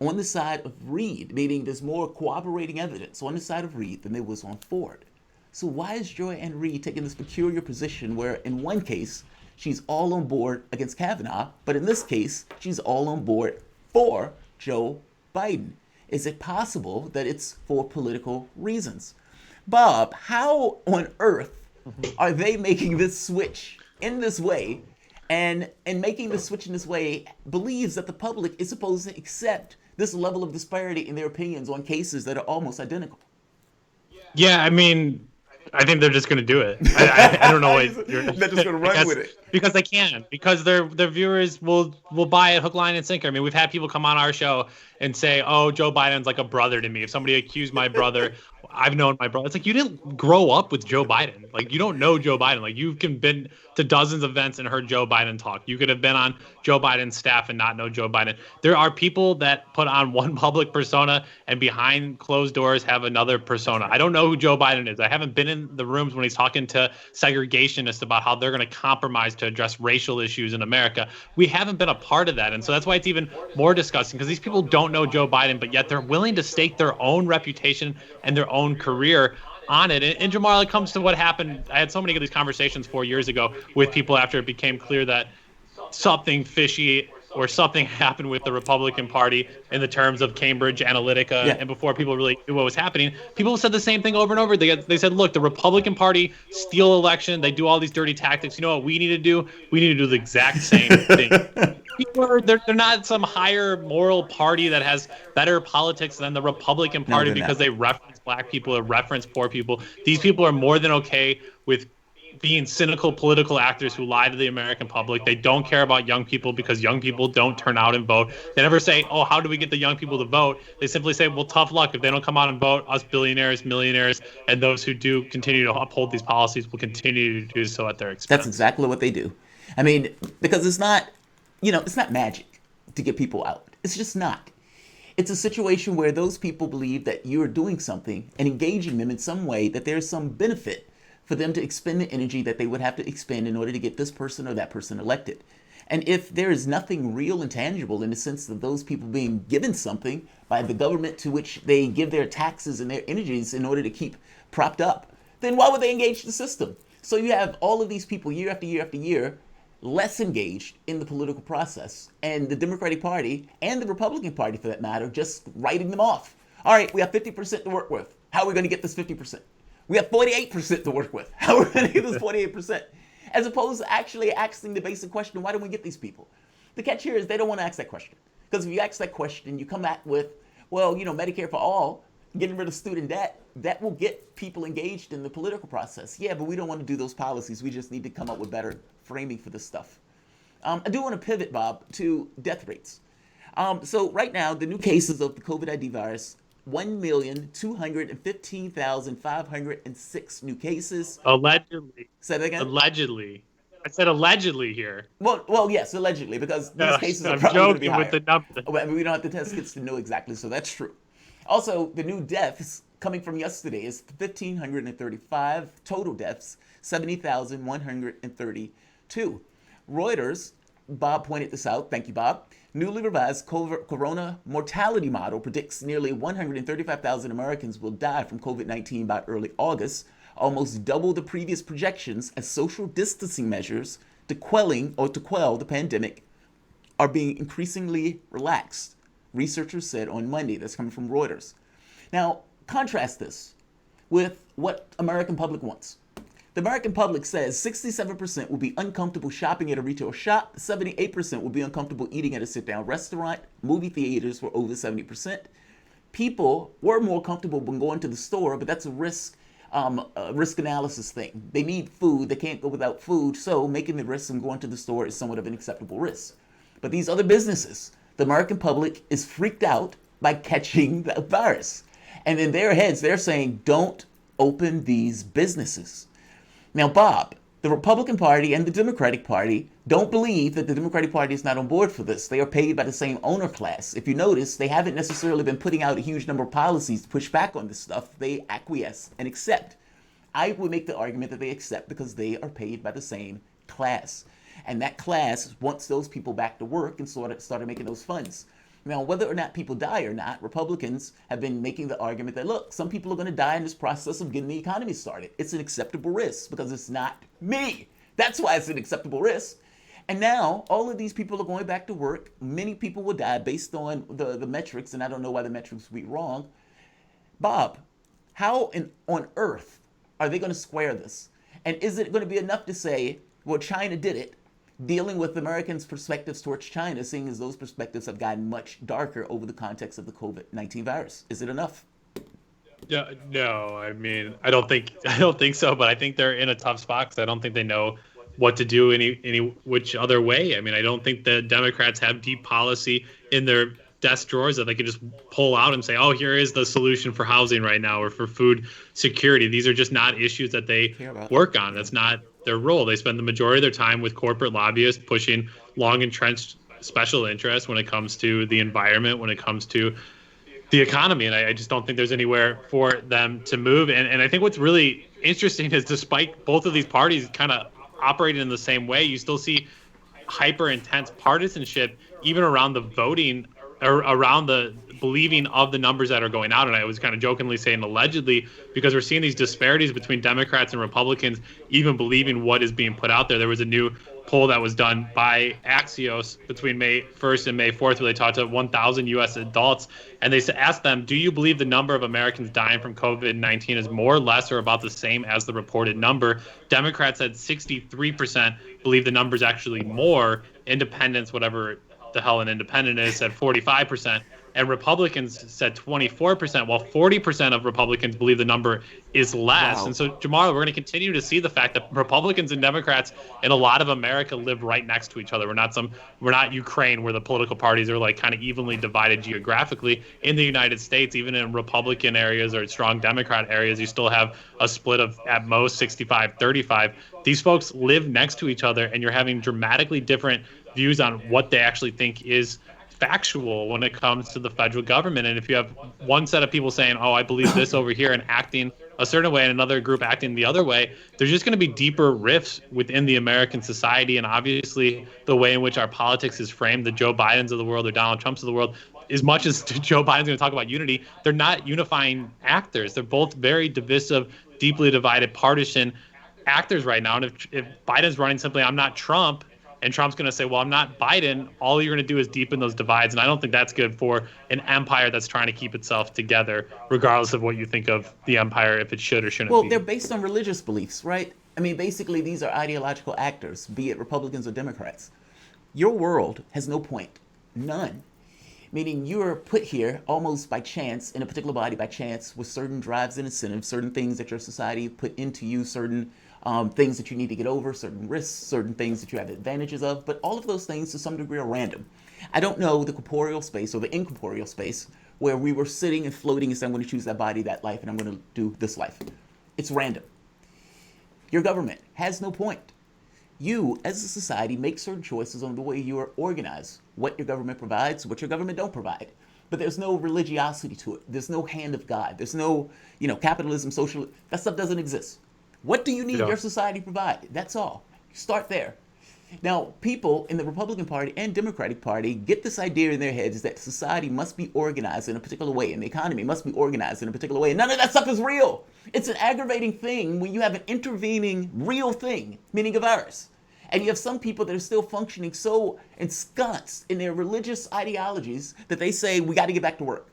on the side of Reade, meaning there's more corroborating evidence on the side of Reade than there was on Ford. So why is Julian Reade taking this peculiar position where in one case she's all on board against Kavanaugh, but in this case she's all on board for Joe Biden? Is it possible that it's for political reasons? Bob, how on earth are they making this switch in this way, and making the switch in this way believes that the public is supposed to accept this level of disparity in their opinions on cases that are almost identical? Yeah, I mean, I think they're just going to do it. I don't know why they're just going to run with it because they can. Because their viewers will buy it hook, line, and sinker. I mean, we've had people come on our show and say, "Oh, Joe Biden's like a brother to me." If somebody accused my brother, I've known my brother. It's like, you didn't grow up with Joe Biden. Like, you don't know Joe Biden. Like, you've been to dozens of events and heard Joe Biden talk. You could have been on Joe Biden's staff and not know Joe Biden. There are people that put on one public persona and behind closed doors have another persona. I don't know who Joe Biden is. I haven't been in the rooms when he's talking to segregationists about how they're going to compromise to address racial issues in America. We haven't been a part of that. And so that's why it's even more disgusting, because these people don't know Joe Biden, but yet they're willing to stake their own reputation and their own career on it. And Jamal, it comes to what happened. I had so many of these conversations 4 years ago with people after it became clear that something fishy or something happened with the Republican Party in the terms of Cambridge Analytica. And before people really knew what was happening, people said the same thing over and over. They said, look, the Republican Party steal election. They do all these dirty tactics. You know what we need to do? We need to do the exact same thing. They're not some higher moral party that has better politics than the Republican Party because they reference black people or reference poor people. These people are more than okay with being cynical political actors who lie to the American public. They don't care about young people because young people don't turn out and vote. They never say, oh, how do we get the young people to vote? They simply say, well, tough luck. If they don't come out and vote, us billionaires, millionaires, and those who do continue to uphold these policies will continue to do so at their expense. That's exactly what they do. I mean, because it's not, it's not magic to get people out. It's just not. It's a situation where those people believe that you're doing something and engaging them in some way, that there's some benefit for them to expend the energy that they would have to expend in order to get this person or that person elected. And if there is nothing real and tangible in the sense of those people being given something by the government to which they give their taxes and their energies in order to keep propped up, then why would they engage the system? So you have all of these people year after year after year less engaged in the political process, and the Democratic Party and the Republican Party, for that matter, just writing them off. All right, we have 50% to work with. How are we going to get this 50%? We have 48% to work with. How are we going to get this 48%? As opposed to actually asking the basic question, why don't we get these people? The catch here is they don't want to ask that question. Because if you ask that question, you come back with, well, Medicare for all, getting rid of student debt, that will get people engaged in the political process. Yeah, but we don't want to do those policies. We just need to come up with better framing for this stuff. I do want to pivot, Bob, to death rates. So right now, the new cases of the COVID-19 virus, 1,215,506 new cases. Allegedly. Say that again? Allegedly. I said allegedly here. Well, yes, allegedly, because these cases are probably going to be higher. With the number. I mean, we don't have to test kits to know exactly, so that's true. Also, the new deaths coming from yesterday is 1,535. Total deaths, 70,132. Reuters, Bob pointed this out. Thank you, Bob. Newly revised corona mortality model predicts nearly 135,000 Americans will die from COVID-19 by early August, almost double the previous projections, as social distancing measures to quell the pandemic are being increasingly relaxed, researchers said on Monday. That's coming from Reuters. Now, contrast this with what American public wants. The American public says 67% will be uncomfortable shopping at a retail shop, 78% will be uncomfortable eating at a sit-down restaurant, movie theaters were over 70%. People were more comfortable when going to the store, but that's a risk analysis thing. They need food, they can't go without food, so making the risk of going to the store is somewhat of an acceptable risk. But these other businesses, the American public is freaked out by catching the virus. And in their heads, they're saying, don't open these businesses. Now, Bob, the Republican Party and the Democratic Party don't believe that the Democratic Party is not on board for this. They are paid by the same owner class. If you notice, they haven't necessarily been putting out a huge number of policies to push back on this stuff. They acquiesce and accept. I would make the argument that they accept because they are paid by the same class. And that class wants those people back to work and started making those funds. Now, whether or not people die or not, Republicans have been making the argument that, look, some people are going to die in this process of getting the economy started. It's an acceptable risk because it's not me. That's why it's an acceptable risk. And now all of these people are going back to work. Many people will die based on the metrics, and I don't know why the metrics would be wrong. Bob, how on earth are they going to square this? And is it going to be enough to say, well, China did it, dealing with Americans' perspectives towards China, seeing as those perspectives have gotten much darker over the context of the COVID-19 virus? Is it enough? Yeah, no, I mean, I don't think so, but I think they're in a tough spot because I don't think they know what to do any which other way. I mean, I don't think the Democrats have deep policy in their desk drawers that they can just pull out and say, oh, here is the solution for housing right now or for food security. These are just not issues that they work on. That's not their role. They spend the majority of their time with corporate lobbyists pushing long entrenched special interests when it comes to the environment, when it comes to the economy. And I just don't think there's anywhere for them to move. And I think what's really interesting is despite both of these parties kind of operating in the same way, you still see hyper intense partisanship even around the voting or around the believing of the numbers that are going out. And I was kind of jokingly saying allegedly because we're seeing these disparities between Democrats and Republicans even believing what is being put out there. There was a new poll that was done by Axios between May 1st and May 4th where they talked to 1,000 U.S. adults, and they asked them, do you believe the number of Americans dying from COVID-19 is more or less or about the same as the reported number? Democrats said 63% believe the number is actually more. Independents, whatever the hell an independent is, said 45%. And Republicans said 24%, while 40% of Republicans believe the number is less. Wow. And so, Jamal, we're going to continue to see the fact that Republicans and Democrats in a lot of America live right next to each other. We're not Ukraine, where the political parties are like kind of evenly divided geographically. In the United States, even in Republican areas or strong Democrat areas, you still have a split of at most 65-35. These folks live next to each other, and you're having dramatically different views on what they actually think is factual when it comes to the federal government. And if you have one set of people saying, oh, I believe this over here and acting a certain way and another group acting the other way, there's just going to be deeper rifts within the American society. And obviously the way in which our politics is framed, the Joe Bidens of the world or Donald Trumps of the world, as much as Joe Biden's going to talk about unity, they're not unifying actors. They're both very divisive, deeply divided, partisan actors right now. And if Biden's running simply, I'm not Trump, and Trump's going to say, well, I'm not Biden, all you're going to do is deepen those divides. And I don't think that's good for an empire that's trying to keep itself together, regardless of what you think of the empire, if it should or shouldn't be. Well, they're based on religious beliefs, right? I mean, basically, these are ideological actors, be it Republicans or Democrats. Your world has no point, none. Meaning you're put here almost by chance, in a particular body by chance, with certain drives and incentives, certain things that your society put into you, certain things that you need to get over, certain risks, certain things that you have advantages of, but all of those things to some degree are random. I don't know the corporeal space or the incorporeal space where we were sitting and floating and saying, I'm going to choose that body, that life, and I'm going to do this life. It's random. Your government has no point. You, as a society, make certain choices on the way you are organized, what your government provides, what your government don't provide. But there's no religiosity to it. There's no hand of God. There's no, capitalism, socialism. That stuff doesn't exist. What do you need your society provide? That's all. Start there. Now, people in the Republican Party and Democratic Party get this idea in their heads that society must be organized in a particular way and the economy must be organized in a particular way. And none of that stuff is real. It's an aggravating thing when you have an intervening real thing, meaning a virus. And you have some people that are still functioning so ensconced in their religious ideologies that they say, we got to get back to work.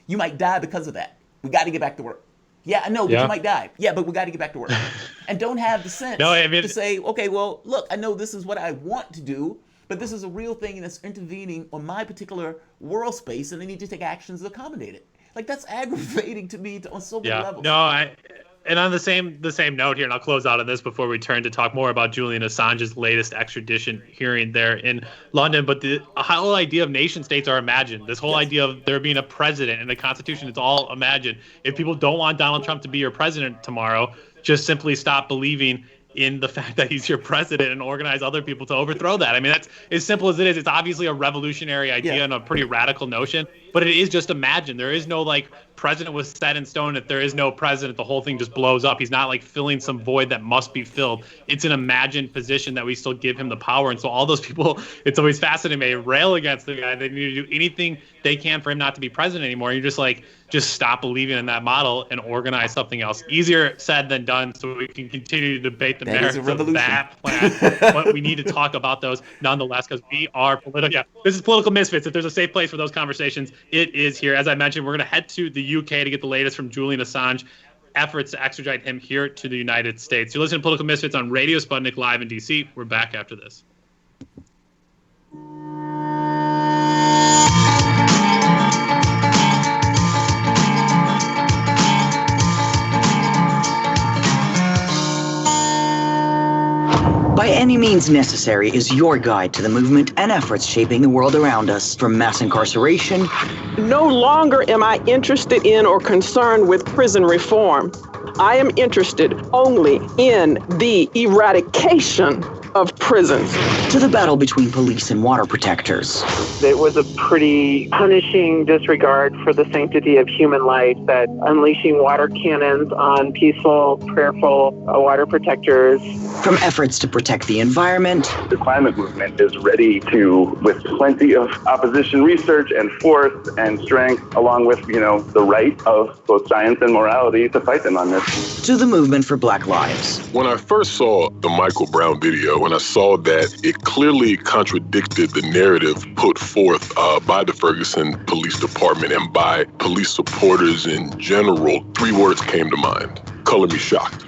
You might die because of that. We got to get back to work. Yeah, I know, but you might die. Yeah, but we got to get back to work. And don't have the sense to say, okay, well, look, I know this is what I want to do, but this is a real thing that's intervening on my particular world space, and I need to take actions to accommodate it. Like, that's aggravating to me on so many levels. No, And on the same note here, and I'll close out on this before we turn to talk more about Julian Assange's latest extradition hearing there in London. But the whole idea of nation states are imagined. This whole idea of there being a president and a constitution, it's all imagined. If people don't want Donald Trump to be your president tomorrow, just simply stop believing in the fact that he's your president and organize other people to overthrow that. I mean, that's as simple as it is. It's obviously a revolutionary idea and a pretty radical notion, but it is just imagined. There is no president was set in stone. If there is no president, the whole thing just blows up. He's not filling some void that must be filled. It's an imagined position that we still give him the power. And so all those people, it's always fascinating. They rail against the guy. They need to do anything they can for him not to be president anymore. You're just stop believing in that model and organize something else. Easier said than done, so we can continue to debate the merits of that plan. But we need to talk about those nonetheless, because we are political. Yeah, this is Political Misfits. If there's a safe place for those conversations, it is here. As I mentioned, we're going to head to the UK to get the latest from Julian Assange, efforts to extradite him here to the United States. You're listening to Political Misfits on Radio Sputnik Live in DC. We're back after this. By Any Means Necessary is your guide to the movement and efforts shaping the world around us, from mass incarceration. No longer am I interested in or concerned with prison reform. I am interested only in the eradication of prisons. To the battle between police and water protectors. It was a pretty punishing disregard for the sanctity of human life, that unleashing water cannons on peaceful, prayerful water protectors. From efforts to protect the environment. The climate movement is ready to, with plenty of opposition research and force and strength, along with, the right of both science and morality, to fight them on this. To the movement for Black Lives. When I first saw the Michael Brown video, when I saw that it clearly contradicted the narrative put forth by the Ferguson Police Department and by police supporters in general, 3 words came to mind: color me shocked.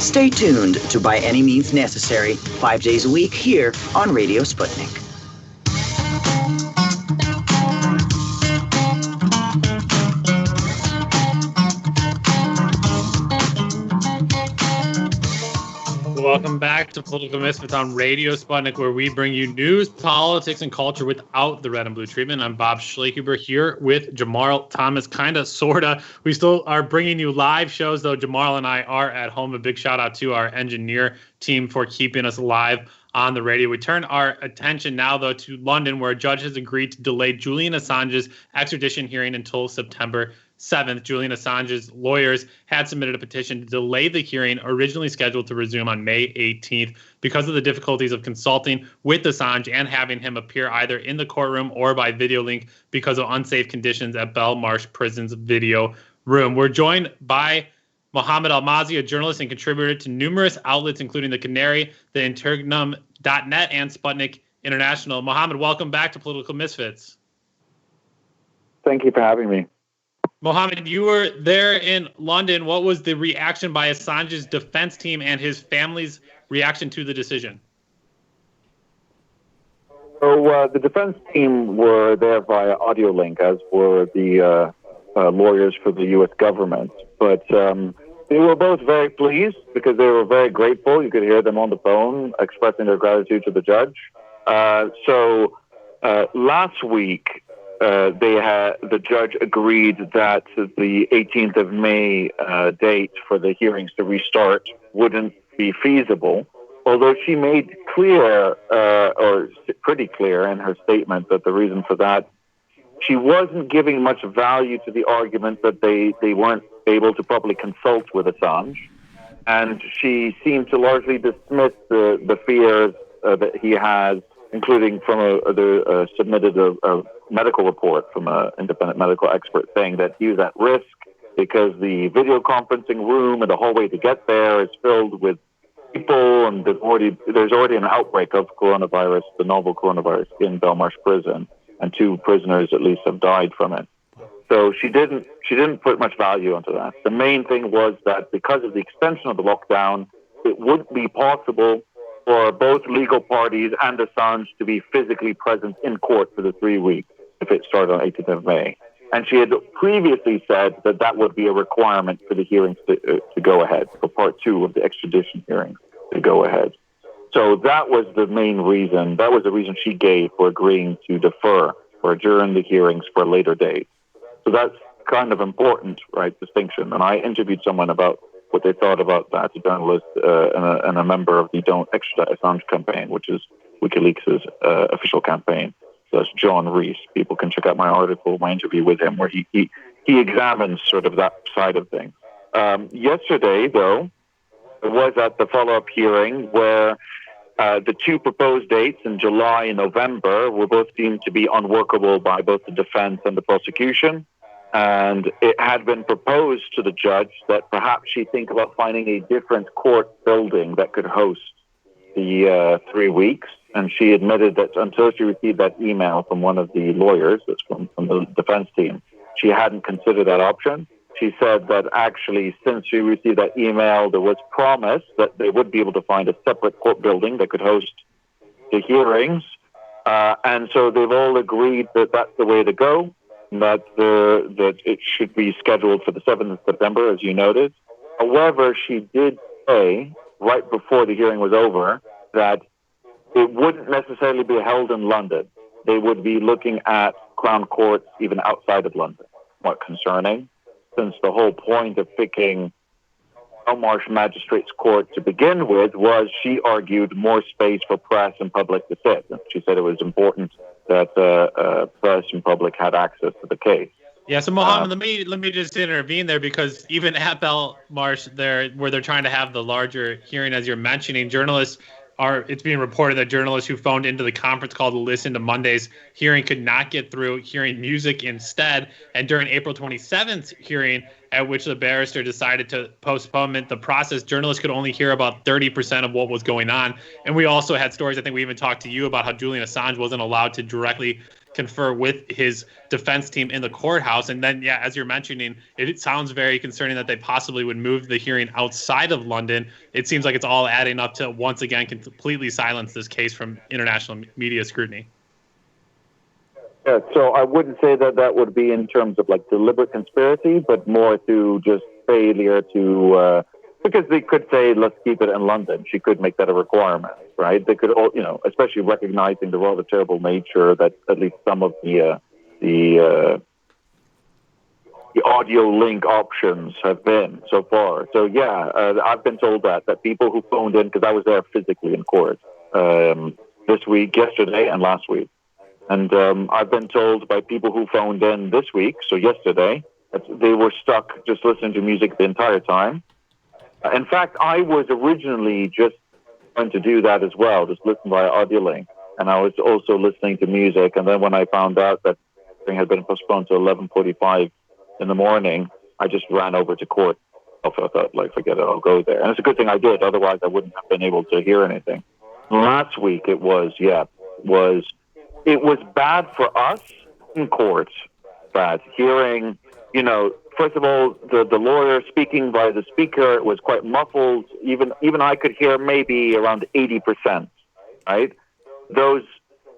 Stay tuned to By Any Means Necessary, 5 days a week here on Radio Sputnik. Welcome back to Political Misfits on Radio Sputnik, where we bring you news, politics, and culture without the red and blue treatment. I'm Bob Schleichuber here with Jamarl Thomas, kind of, sort of. We still are bringing you live shows, though Jamarl and I are at home. A big shout out to our engineer team for keeping us live on the radio. We turn our attention now, though, to London, where a judge has agreed to delay Julian Assange's extradition hearing until September 7th. Julian Assange's lawyers had submitted a petition to delay the hearing, originally scheduled to resume on May 18th, because of the difficulties of consulting with Assange and having him appear either in the courtroom or by video link because of unsafe conditions at Belmarsh Prison's video room. We're joined by Mohammed Almazi, a journalist and contributor to numerous outlets, including The Canary, The Intergnum.net, and Sputnik International. Mohammed, welcome back to Political Misfits. Thank you for having me. Mohammed, you were there in London. What was the reaction by Assange's defense team and his family's reaction to the decision? So the defense team were there via audio link, as were the lawyers for the U.S. government. But they were both very pleased because they were very grateful. You could hear them on the phone expressing their gratitude to the judge. So last week, the judge agreed that the 18th of May date for the hearings to restart wouldn't be feasible, although she made clear, or pretty clear in her statement, that the reason for that, she wasn't giving much value to the argument that they weren't able to properly consult with Assange, and she seemed to largely dismiss the fears that he has, including from submitted a medical report from an independent medical expert saying that he was at risk because the video conferencing room and the hallway to get there is filled with people, and there's already an outbreak of coronavirus, the novel coronavirus, in Belmarsh Prison, and 2 prisoners at least have died from it. So she didn't put much value onto that. The main thing was that because of the extension of the lockdown, it wouldn't be possible for both legal parties and Assange to be physically present in court for the 3 weeks if it started on 18th of May. And she had previously said that that would be a requirement for the hearings to go ahead, for part 2 of the extradition hearings to go ahead. So that was the main reason. That was the reason she gave for agreeing to defer or adjourn the hearings for a later date. So that's kind of important, right, distinction. And I interviewed someone about what they thought about that, a journalist and a member of the Don't Extradite Assange campaign, which is WikiLeaks' official campaign. So that's John Reese. People can check out my article, my interview with him, where he examines sort of that side of things. Yesterday, though, it was at the follow-up hearing where the 2 proposed dates in July and November were both deemed to be unworkable by both the defense and the prosecution. And it had been proposed to the judge that perhaps she think about finding a different court building that could host the 3 weeks. And she admitted that until she received that email from one of the lawyers, that's from the defense team, she hadn't considered that option. She said that actually, since she received that email, there was promise that they would be able to find a separate court building that could host the hearings. And so they've all agreed that that's the way to go, that it should be scheduled for the 7th of September, as you noted. However, she did say, right before the hearing was over, that it wouldn't necessarily be held in London. They would be looking at Crown Courts even outside of London. What concerning, since the whole point of picking Belmarsh Magistrates Court to begin with was, she argued, more space for press and public to sit. She said it was important that press and public had access to the case. Yeah, so Mohammed, let me just intervene there, because even at Belmarsh, where they're trying to have the larger hearing, as you're mentioning, it's being reported that journalists who phoned into the conference call to listen to Monday's hearing could not get through, hearing music instead. And during April 27th hearing, at which the barrister decided to postpone the process, journalists could only hear about 30% of what was going on. And we also had stories, I think we even talked to you about how Julian Assange wasn't allowed to directly confer with his defense team in the courthouse. And then, yeah, as you're mentioning, it sounds very concerning that they possibly would move the hearing outside of London. It seems like it's all adding up to, once again, completely silence this case from international media scrutiny. Yeah, so I wouldn't say that that would be in terms of like deliberate conspiracy, but more to just failure to, because they could say, let's keep it in London. She could make that a requirement, right? They could, especially recognizing the rather terrible nature that at least some of the audio link options have been so far. So yeah, I've been told that people who phoned in, because I was there physically in court this week, yesterday, and last week. And I've been told by people who phoned in this week, so yesterday, that they were stuck just listening to music the entire time. In fact, I was originally just going to do that as well, just listen via audio link. And I was also listening to music. And then when I found out that the thing had been postponed to 11:45 in the morning, I just ran over to court. I thought, like, forget it, I'll go there. And it's a good thing I did. Otherwise, I wouldn't have been able to hear anything. Last week, it was bad for us in court, bad. Hearing, first of all, the lawyer speaking by the speaker was quite muffled. Even I could hear maybe around 80%, right? Those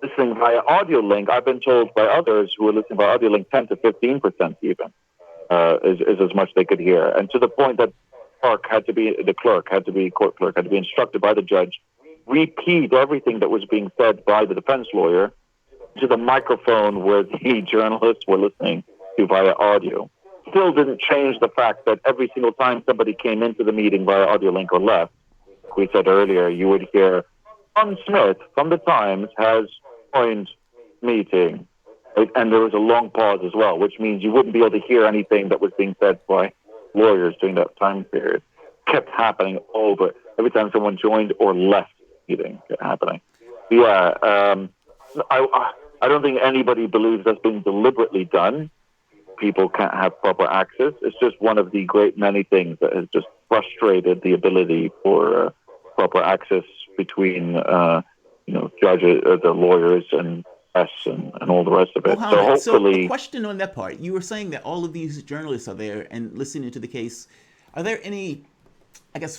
listening via audio link, I've been told by others who are listening via audio link, 10 to 15% even is as much they could hear. And to the point that court clerk had to be instructed by the judge, repeat everything that was being said by the defense lawyer to the microphone where the journalists were listening to via audio. Still didn't change the fact that every single time somebody came into the meeting via audio link or left, like we said earlier, you would hear, John Smith from the Times has joined meeting. And there was a long pause as well, which means you wouldn't be able to hear anything that was being said by lawyers during that time period. Kept happening over. Every time someone joined or left the meeting, kept happening. Yeah, I don't think anybody believes that's being deliberately done. People can't have proper access. It's just one of the great many things that has just frustrated the ability for proper access between, judges, the lawyers, and press, and all the rest of it. Mohammed, so hopefully, so a question on that part. You were saying that all of these journalists are there and listening to the case. Are there any,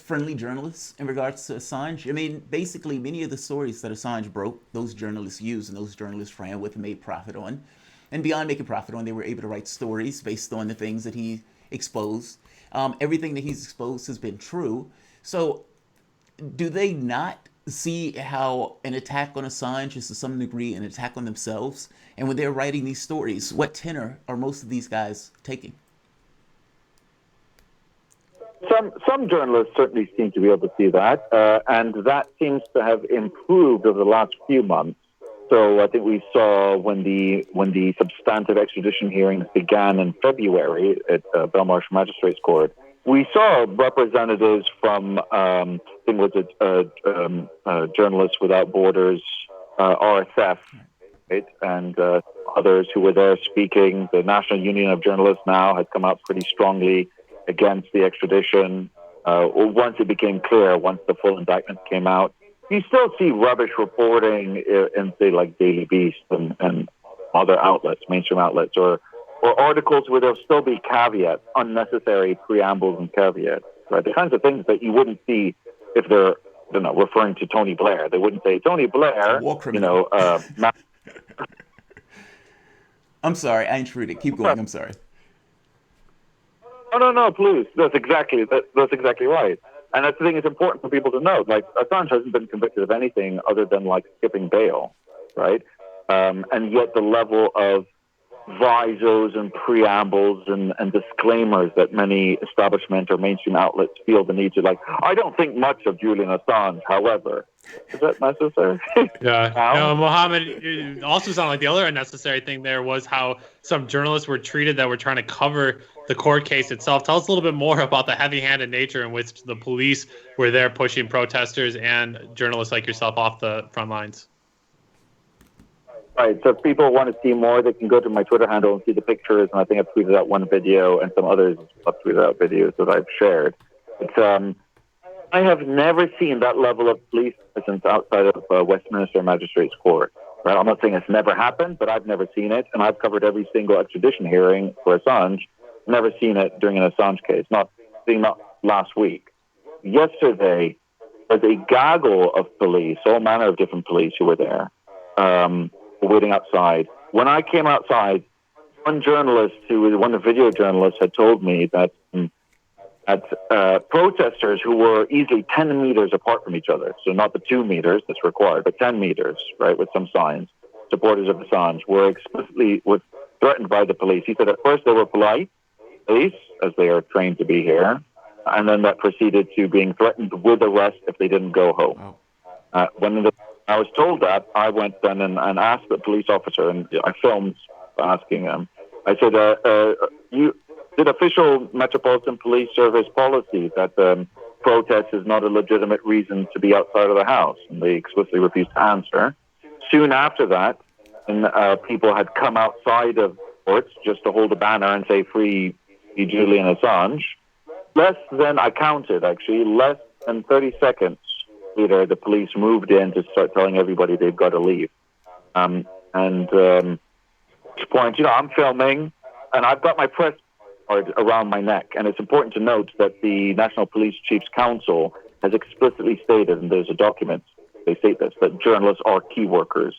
friendly journalists in regards to Assange? I mean, basically, many of the stories that Assange broke, those journalists used and those journalists ran with and made profit on. and beyond making profit on, they were able to write stories based on the things that he exposed. Everything that he's exposed has been true. So do they not see how an attack on Assange is to some degree an attack on themselves? And when they're writing these stories, what tenor are most of these guys taking? Some journalists certainly seem to be able to see that, and that seems to have improved over the last few months. So I think we saw when the substantive extradition hearings began in February at Belmarsh Magistrates Court, we saw representatives from I think was it Journalists Without Borders, RSF, right, and others who were there speaking. The National Union of Journalists now has come out pretty strongly against the extradition. Once it became clear, once the full indictment came out, you still see rubbish reporting in, say, like Daily Beast and other outlets, mainstream outlets, or articles where there'll still be caveats, unnecessary preambles and caveats, right? The kinds of things that you wouldn't see if they're, referring to Tony Blair. They wouldn't say, Tony Blair, I'm sorry, I intruded. Keep going, I'm sorry. No, please. That's exactly right. And that's the thing. It's important for people to know. Like, Assange hasn't been convicted of anything other than like skipping bail, right? And yet the level of visos and preambles and disclaimers that many establishment or mainstream outlets feel the need to, like, I don't think much of Julian Assange, however. Is that necessary? Yeah. No, Mohammed, it also sounded like the other unnecessary thing there was how some journalists were treated that were trying to cover the court case itself. Tell us a little bit more about the heavy-handed nature in which the police were there pushing protesters and journalists like yourself off the front lines. Right. So if people want to see more, they can go to my Twitter handle and see the pictures. And I think I've tweeted out one video, and some others have tweeted out videos that I've shared. But I have never seen that level of police presence outside of Westminster Magistrates Court. Right? I'm not saying it's never happened, but I've never seen it. And I've covered every single extradition hearing for Assange. Never seen it during an Assange case. Not last week. Yesterday, there's a gaggle of police, all manner of different police who were there. Waiting outside. When I came outside, one journalist, who was one of the video journalists, had told me that protesters who were easily 10 meters apart from each other, so not the 2 meters that's required, but 10 meters, right, with some signs, supporters of Assange, were explicitly threatened by the police. He said at first they were polite, police, as they are trained to be here, and then that proceeded to being threatened with arrest if they didn't go home. When I was told that, I went then and asked the police officer, and I filmed asking him. I said, did official Metropolitan Police Service policy that protest is not a legitimate reason to be outside of the house? And they explicitly refused to answer. Soon after that, and people had come outside of courts just to hold a banner and say, free Julian Assange. Less than 30 seconds later, the police moved in to start telling everybody they've got to leave. At which point, I'm filming, and I've got my press card around my neck. And it's important to note that the National Police Chiefs Council has explicitly stated, and there's a document, they state this, that journalists are key workers,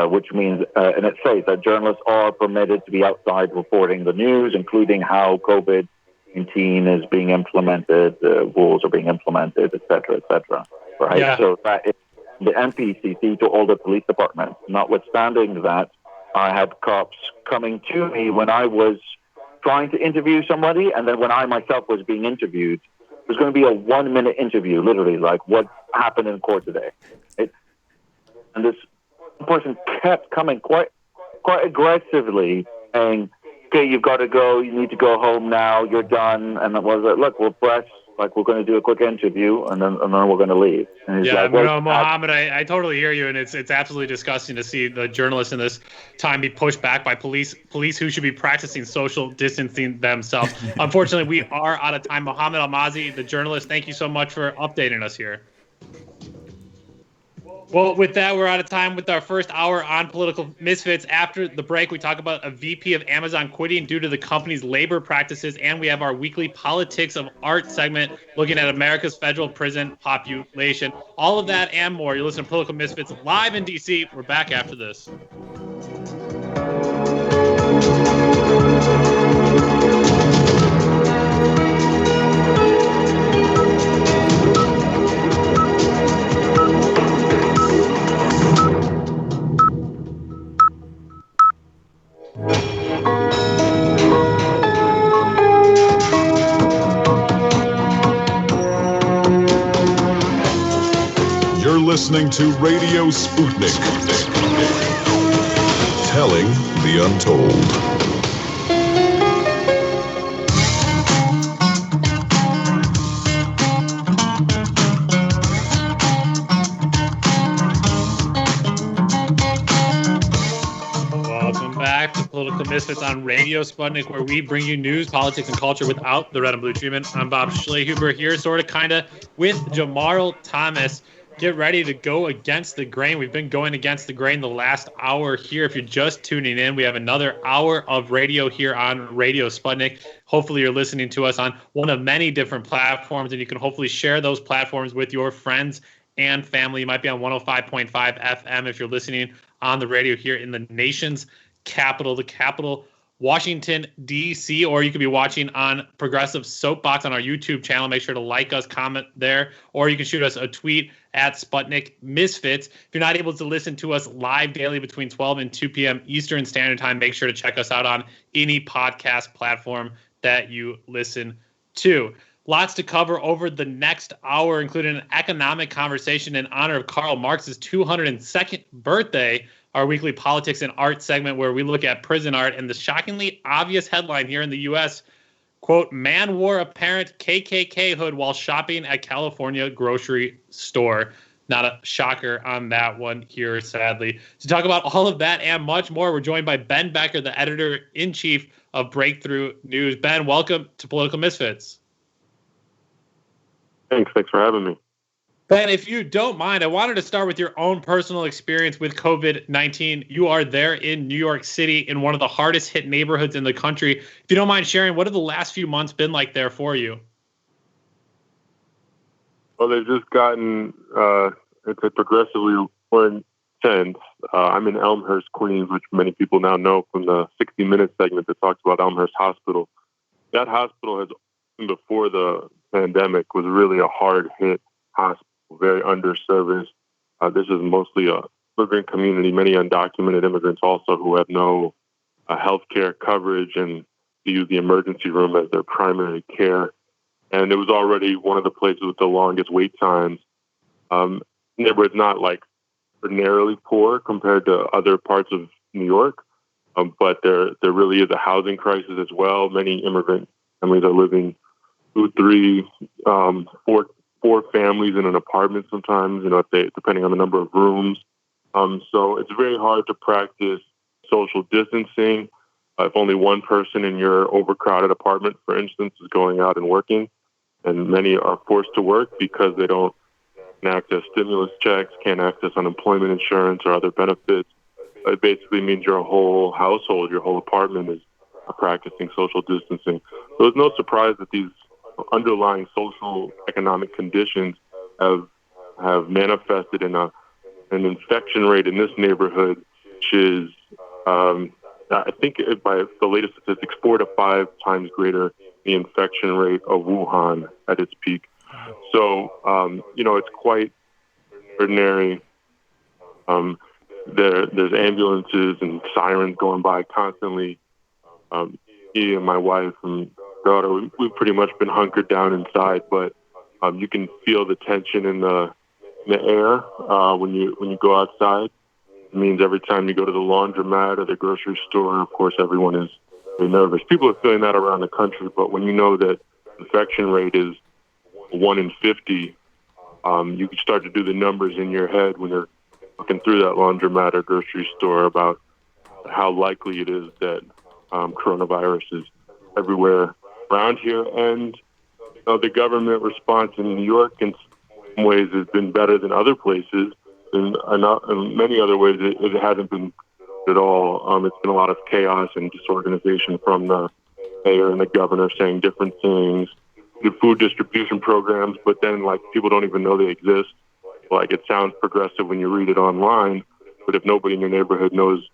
which means, and it says that journalists are permitted to be outside reporting the news, including how COVID-19 is being implemented, rules are being implemented, et cetera, right? Yeah. So that is the NPCC to all the police departments. Notwithstanding that, I had cops coming to me when I was trying to interview somebody, and then when I myself was being interviewed, it was going to be a 1-minute interview, literally, like what happened in court today. And this person kept coming quite aggressively, saying, okay, you've got to go, you need to go home now, you're done. And I was like, look, we'll press, like, we're going to do a quick interview, and then we're going to leave. And he's like, Mohammed, I totally hear you, and it's absolutely disgusting to see the journalists in this time be pushed back by police who should be practicing social distancing themselves. Unfortunately, we are out of time. Mohammed Almazi, the journalist, thank you so much for updating us here. Well, with that, we're out of time with our first hour on Political Misfits. After the break, we talk about a VP of Amazon quitting due to the company's labor practices, and we have our weekly Politics of Art segment looking at America's federal prison population. All of that and more. You're listening to Political Misfits live in D.C. We're back after this. to Radio Sputnik, telling the untold. Back to Political Misfits on Radio Sputnik, where we bring you news, politics, and culture without the red and blue treatment. I'm Bob Schlehuber here, sort of, kind of, with Jamarl Thomas. Get ready to go against the grain. We've been going against the grain the last hour here. If you're just tuning in, we have another hour of radio here on Radio Sputnik. Hopefully you're listening to us on one of many different platforms, and you can hopefully share those platforms with your friends and family. You might be on 105.5 FM if you're listening on the radio here in the nation's capital, the capital, Washington, D.C., or you could be watching on Progressive Soapbox on our YouTube channel. Make sure to like us, comment there, or you can shoot us a tweet at Sputnik Misfits. If you're not able to listen to us live daily between 12 and 2 p.m. Eastern Standard Time, make sure to check us out on any podcast platform that you listen to. Lots to cover over the next hour, including an economic conversation in honor of Karl Marx's 202nd birthday, our weekly politics and art segment where we look at prison art, and the shockingly obvious headline here in the U.S., quote, man wore apparent KKK hood while shopping at California grocery store. Not a shocker on that one here, sadly. To talk about all of that and much more, we're joined by Ben Becker, the editor-in-chief of Breakthrough News. Ben, welcome to Political Misfits. Thanks for having me. Ben, if you don't mind, I wanted to start with your own personal experience with COVID-19. You are there in New York City in one of the hardest hit neighborhoods in the country. If you don't mind sharing, what have the last few months been like there for you? Well, they've just gotten it's a progressively more intense. I'm in Elmhurst, Queens, which many people now know from the 60 Minutes segment that talks about Elmhurst Hospital. That hospital has, before the pandemic, was really a hard-hit hospital, very underserviced. This is mostly a immigrant community, many undocumented immigrants also who have no health care coverage and use the emergency room as their primary care. And it was already one of the places with the longest wait times. Neighborhood's not like ordinarily poor compared to other parts of New York, but there really is a housing crisis as well. Many immigrant families are living 2, 3, 4 families in an apartment sometimes, if they, depending on the number of rooms. So it's very hard to practice social distancing if only one person in your overcrowded apartment, for instance, is going out and working. And many are forced to work because they don't access stimulus checks, can't access unemployment insurance or other benefits. It basically means your whole household, your whole apartment is practicing social distancing. So it's no surprise that these underlying social economic conditions have manifested in an infection rate in this neighborhood, which is, I think by the latest statistics, 4 to 5 times greater the infection rate of Wuhan at its peak. So, it's quite ordinary. There's ambulances and sirens going by constantly. Me and my wife and daughter, we've pretty much been hunkered down inside, but you can feel the tension in the air when you go outside. It means every time you go to the laundromat or the grocery store, of course, everyone is very nervous. People are feeling that around the country, but when you know that infection rate is 1 in 50, you can start to do the numbers in your head when you're looking through that laundromat or grocery store about how likely it is that coronavirus is everywhere around here. And the government response in New York in some ways has been better than other places. And in many other ways, it hasn't been at all. It's been a lot of chaos and disorganization from the mayor and the governor saying different things. The food distribution programs, but then people don't even know they exist. It sounds progressive when you read it online, but if nobody in your neighborhood knows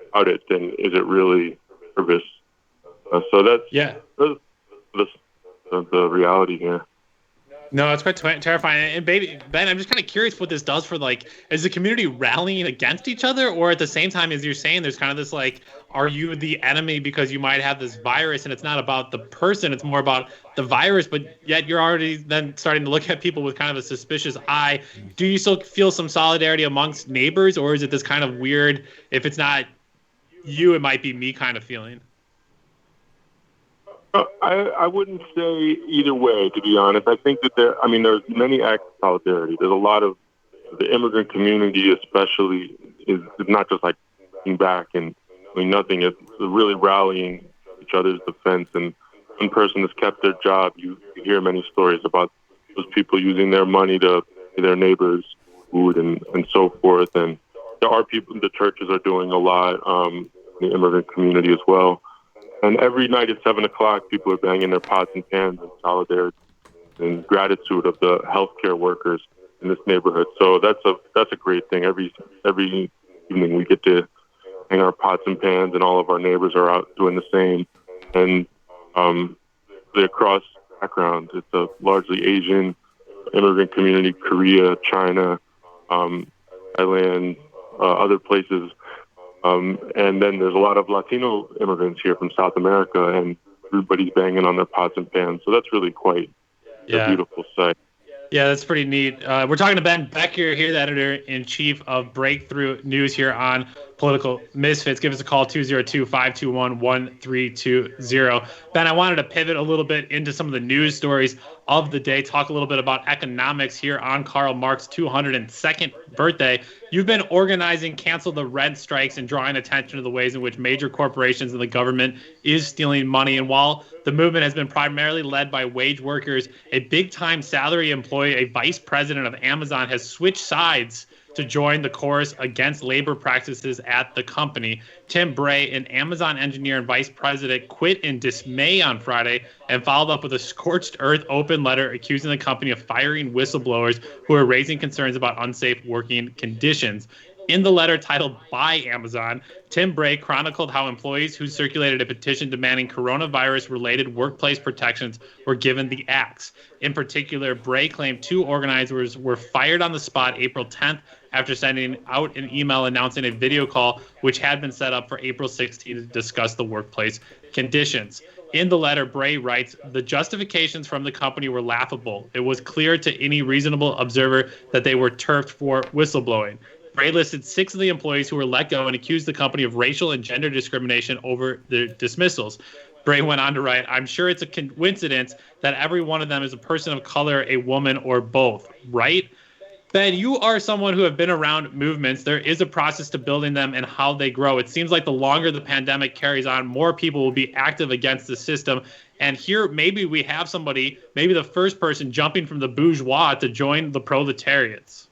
about it, then is it really service? So that's the reality here. No, it's quite terrifying. And baby Ben, I'm just kind of curious what this does for, like, is the community rallying against each other, or at the same time, as you're saying, there's kind of this, like, are you the enemy because you might have this virus, and it's not about the person, it's more about the virus, but yet you're already then starting to look at people with kind of a suspicious eye. Do you still feel some solidarity amongst neighbors, or is it this kind of weird, if it's not you, it might be me kind of feeling? I wouldn't say either way, to be honest. I think that there's many acts of solidarity. There's a lot of the immigrant community, especially, is not just like looking back and doing nothing. It's really rallying each other's defense. And one person has kept their job. You hear many stories about those people using their money to pay their neighbors food and so forth. And there are people, the churches are doing a lot, in the immigrant community as well. And every night at 7 o'clock, people are banging their pots and pans in solidarity and gratitude of the healthcare workers in this neighborhood. So that's a great thing. Every evening we get to hang our pots and pans, and all of our neighbors are out doing the same. And they're across backgrounds. It's a largely Asian immigrant community, Korea, China, Thailand, other places. And then there's a lot of Latino immigrants here from South America, and everybody's banging on their pots and pans. So that's really quite a beautiful sight. Yeah, that's pretty neat. We're talking to Ben Becker here, the editor-in-chief of Breakthrough News here on Political Misfits. Give us a call, 202-521-1320. Ben, I wanted to pivot a little bit into some of the news stories of the day, talk a little bit about economics here on Karl Marx's 202nd birthday. You've been organizing Cancel the Rent strikes and drawing attention to the ways in which major corporations and the government is stealing money. And while the movement has been primarily led by wage workers, a big-time salary employee, a vice president of Amazon, has switched sides to join the chorus against labor practices at the company. Tim Bray, an Amazon engineer and vice president, quit in dismay on Friday and followed up with a scorched earth open letter accusing the company of firing whistleblowers who are raising concerns about unsafe working conditions. In the letter titled By Amazon, Tim Bray chronicled how employees who circulated a petition demanding coronavirus-related workplace protections were given the axe. In particular, Bray claimed 2 organizers were fired on the spot April 10th after sending out an email announcing a video call which had been set up for April 16th to discuss the workplace conditions. In the letter, Bray writes, "The justifications from the company were laughable. It was clear to any reasonable observer that they were turfed for whistleblowing." Bray listed 6 of the employees who were let go and accused the company of racial and gender discrimination over their dismissals. Bray went on to write, "I'm sure it's a coincidence that every one of them is a person of color, a woman, or both, right?" Ben, you are someone who have been around movements. There is a process to building them and how they grow. It seems like the longer the pandemic carries on, more people will be active against the system. And here, maybe we have somebody, maybe the first person jumping from the bourgeois to join the proletariats.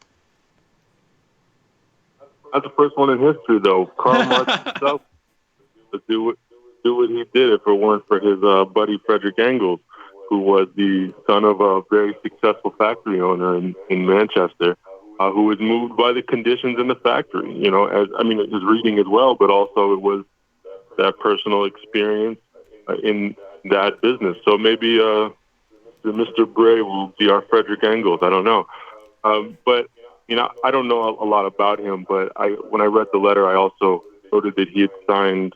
That's the first one in history, though. Karl Marx himself to do what he did if it weren't for his buddy Frederick Engels, who was the son of a very successful factory owner in Manchester, who was moved by the conditions in the factory. You know, his reading as well, but also it was that personal experience in that business. So maybe Mr. Bray will be our Frederick Engels. I don't know, but. You know, I don't know a lot about him, but when I read the letter, I also noted that he had signed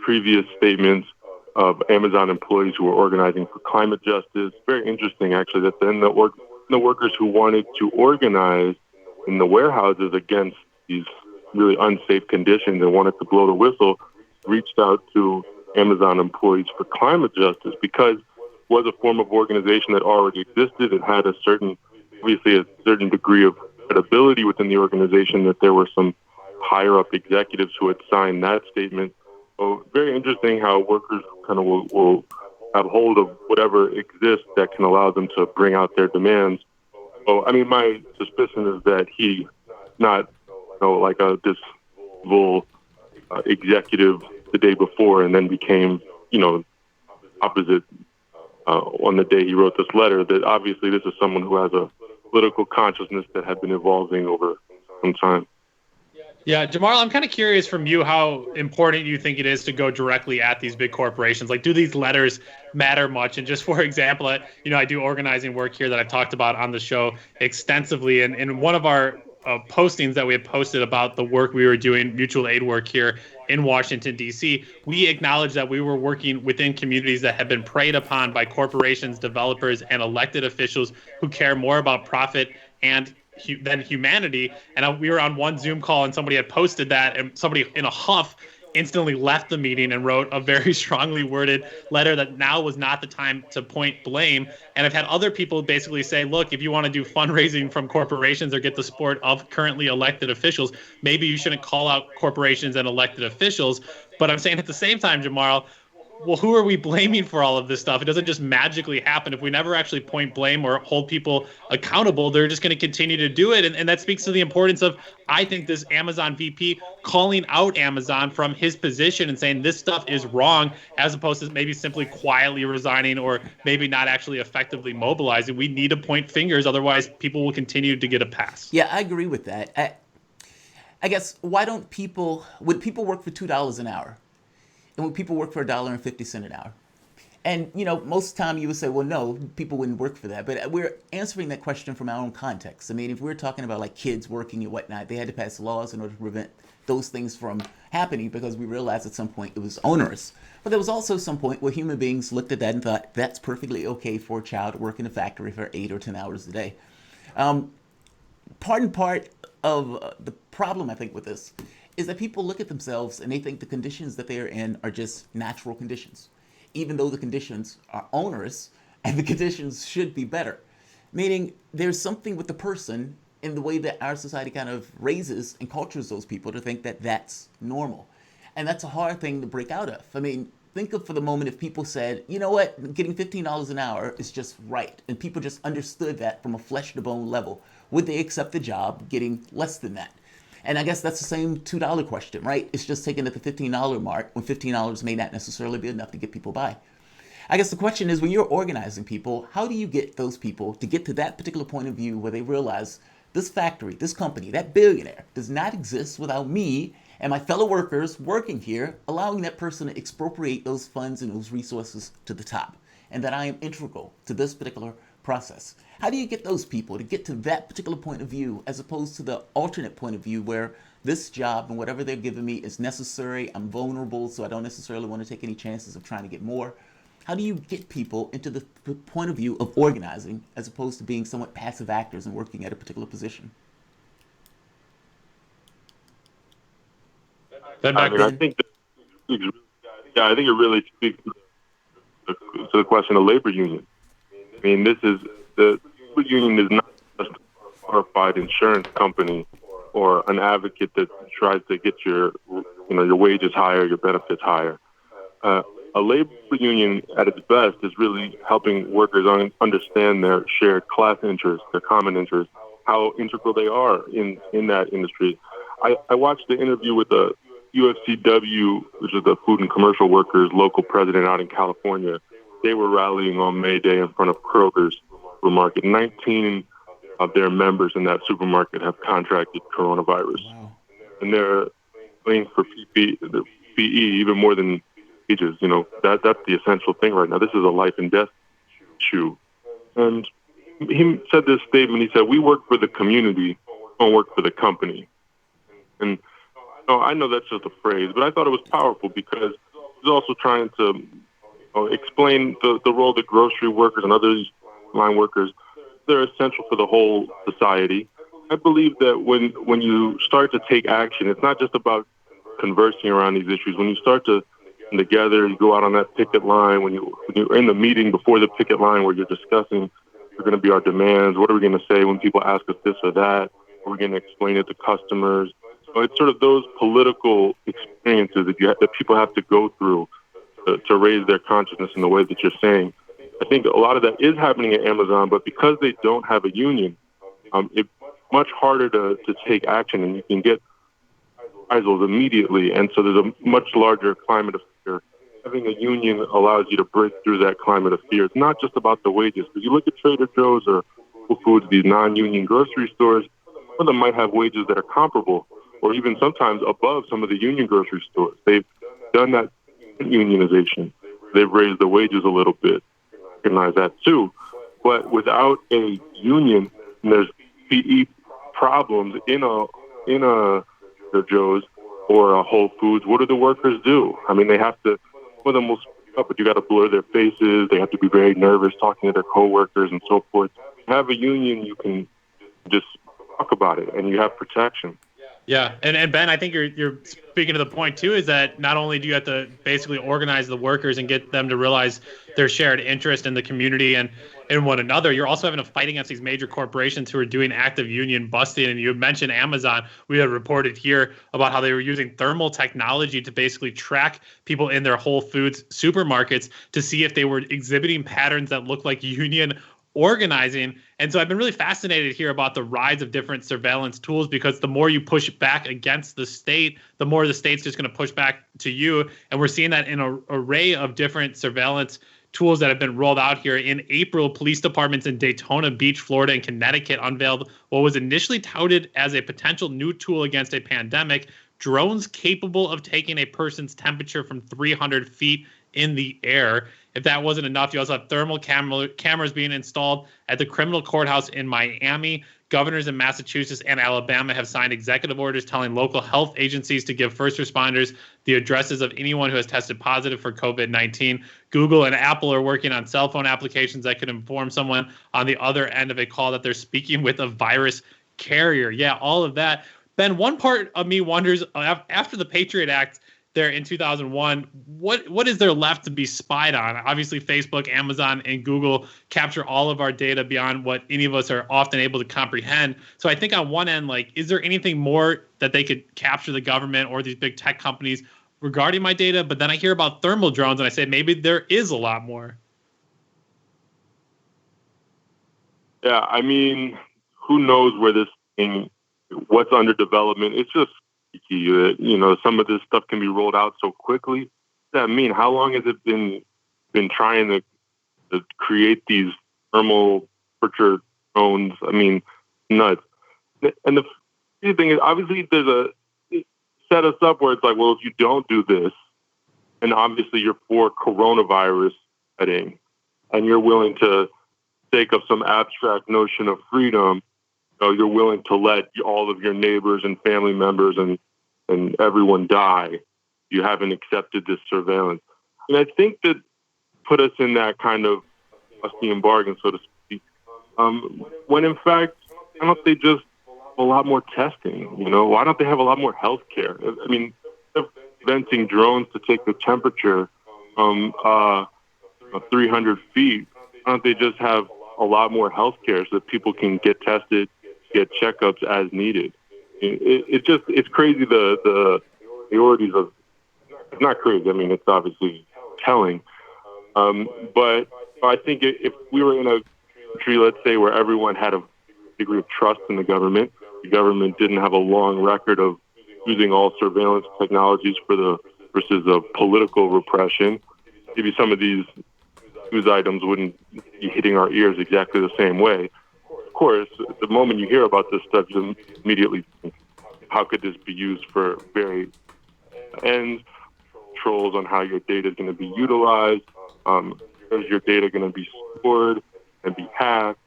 previous statements of Amazon employees who were organizing for climate justice. Very interesting, actually, that then the workers who wanted to organize in the warehouses against these really unsafe conditions and wanted to blow the whistle reached out to Amazon employees for climate justice because it was a form of organization that already existed. It had obviously a certain degree of credibility within the organization, that there were some higher up executives who had signed that statement. So very interesting how workers kind of will have hold of whatever exists that can allow them to bring out their demands. So, I mean, my suspicion is that he's not, like this full executive the day before and then became, opposite on the day he wrote this letter, that obviously this is someone who has a political consciousness that had been evolving over some time. Yeah, Jamal, I'm kind of curious from you how important you think it is to go directly at these big corporations. Like, do these letters matter much? And just for example, I do organizing work here that I've talked about on the show extensively. And in one of our postings that we had posted about the work we were doing, mutual aid work here in Washington, D.C., we acknowledged that we were working within communities that have been preyed upon by corporations, developers, and elected officials who care more about profit than humanity. And we were on one Zoom call and somebody had posted that, and somebody in a huff instantly left the meeting and wrote a very strongly worded letter that now was not the time to point blame. And I've had other people basically say, look, if you want to do fundraising from corporations or get the support of currently elected officials, maybe you shouldn't call out corporations and elected officials. But I'm saying at the same time, Jamal, well, who are we blaming for all of this stuff? It doesn't just magically happen. If we never actually point blame or hold people accountable, they're just going to continue to do it. And that speaks to the importance of, I think, this Amazon VP calling out Amazon from his position and saying this stuff is wrong, as opposed to maybe simply quietly resigning or maybe not actually effectively mobilizing. We need to point fingers. Otherwise, people will continue to get a pass. Yeah, I agree with that. I guess, would people work for $2 an hour? And would people work for $1.50 an hour? And, most of the time you would say, well, no, people wouldn't work for that. But we're answering that question from our own context. I mean, if we're talking about like kids working and whatnot, they had to pass laws in order to prevent those things from happening because we realized at some point it was onerous. But there was also some point where human beings looked at that and thought that's perfectly okay for a child to work in a factory for 8 or 10 hours a day. Part of the problem, I think, with this is that people look at themselves and they think the conditions that they're in are just natural conditions, even though the conditions are onerous and the conditions should be better. Meaning there's something with the person in the way that our society kind of raises and cultures those people to think that that's normal. And that's a hard thing to break out of. I mean, think of for the moment if people said, you know what, getting $15 an hour is just right. And people just understood that from a flesh to bone level. Would they accept the job getting less than that? And I guess that's the same $2 question, right? It's just taken at the $15 mark when $15 may not necessarily be enough to get people by. I guess the question is, when you're organizing people, how do you get those people to get to that particular point of view where they realize this factory, this company, that billionaire does not exist without me and my fellow workers working here, allowing that person to expropriate those funds and those resources to the top, and that I am integral to this particular process? How do you get those people to get to that particular point of view as opposed to the alternate point of view where this job and whatever they're giving me is necessary, I'm vulnerable, so I don't necessarily want to take any chances of trying to get more? How do you get people into the point of view of organizing as opposed to being somewhat passive actors and working at a particular position? I think it really speaks to the question of labor union. I mean, the labor union is not just a glorified insurance company or an advocate that tries to get your wages higher, your benefits higher. A labor union at its best is really helping workers understand their shared class interests, their common interests, how integral they are in that industry. I watched the interview with the UFCW, which is the Food and Commercial Workers local president out in California. They were rallying on May Day in front of Kroger's supermarket. 19 of their members in that supermarket have contracted coronavirus. Wow. And they're paying for PPE even more than wages. That's the essential thing right now. This is a life and death issue. And he said this statement. He said, "We work for the community, we don't work for the company." And I know that's just a phrase, but I thought it was powerful because he's also trying to explain the role that grocery workers and other line workers, they're essential for the whole society. I believe that when you start to take action, it's not just about conversing around these issues. When you start to together, you go out on that picket line, when you're in the meeting before the picket line where you're discussing what are going to be our demands, what are we going to say when people ask us this or that, are we going to explain it to customers? So it's sort of those political experiences that people have to go through to raise their consciousness in the way that you're saying. I think a lot of that is happening at Amazon, but because they don't have a union, it's much harder to take action, and you can get reprisals immediately. And so there's a much larger climate of fear. Having a union allows you to break through that climate of fear. It's not just about the wages. Because you look at Trader Joe's or Whole Foods, these non-union grocery stores, some of them might have wages that are comparable, or even sometimes above some of the union grocery stores. They've done that unionization. They've raised the wages a little bit. Recognize that too. But without a union, there's PE problems in a Joe's or a Whole Foods. What do the workers do? I mean, they have to, some of them will speak up, but you got to blur their faces. They have to be very nervous talking to their coworkers and so forth. Have a union, you can just talk about it, and you have protection. Yeah, and Ben, I think you're speaking to the point too, is that not only do you have to basically organize the workers and get them to realize their shared interest in the community and in one another, you're also having to fight against these major corporations who are doing active union busting. And you mentioned Amazon. We had reported here about how they were using thermal technology to basically track people in their Whole Foods supermarkets to see if they were exhibiting patterns that look like union organizing. And so I've been really fascinated here about the rise of different surveillance tools, because the more you push back against the state, the more the state's just going to push back to you. And we're seeing that in an array of different surveillance tools that have been rolled out here. In April, police departments in Daytona Beach, Florida, and Connecticut unveiled what was initially touted as a potential new tool against a pandemic: drones capable of taking a person's temperature from 300 feet in the air. If that wasn't enough, you also have thermal cameras being installed at the criminal courthouse in Miami. Governors in Massachusetts and Alabama have signed executive orders telling local health agencies to give first responders the addresses of anyone who has tested positive for COVID-19. Google and Apple are working on cell phone applications that could inform someone on the other end of a call that they're speaking with a virus carrier. Yeah, all of that. Ben, one part of me wonders, after the Patriot Act there in 2001, what is there left to be spied on? Obviously, Facebook, Amazon, and Google capture all of our data beyond what any of us are often able to comprehend. So I think on one end, like, is there anything more that they could capture, the government or these big tech companies, regarding my data? But then I hear about thermal drones and I say maybe there is a lot more. Yeah, I mean, who knows where this thing, what's under development? It's just, you know, some of this stuff can be rolled out so quickly. What does that mean? How long has it been trying to create these thermal temperature drones? I mean, nuts. And the thing is, obviously, it set us up where it's like, well, if you don't do this, and obviously you're for coronavirus setting, and you're willing to take up some abstract notion of freedom, you're willing to let all of your neighbors and family members and everyone die. You haven't accepted this surveillance. And I think that put us in that kind of Austrian bargain, so to speak, when in fact, why don't they just have a lot more testing? You know, why don't they have a lot more health care? I mean, inventing drones to take the temperature from 300 feet, why don't they just have a lot more health care so that people can get tested, get checkups as needed? It's crazy, the priorities of, it's not crazy, I mean, it's obviously telling. But I think if we were in a country, let's say, where everyone had a degree of trust in the government didn't have a long record of using all surveillance technologies for the purposes of political repression, maybe some of these news items wouldn't be hitting our ears exactly the same way. Of course, the moment you hear about this stuff, you immediately think, how could this be used for very ends, controls on how your data is going to be utilized, is your data going to be stored and be hacked,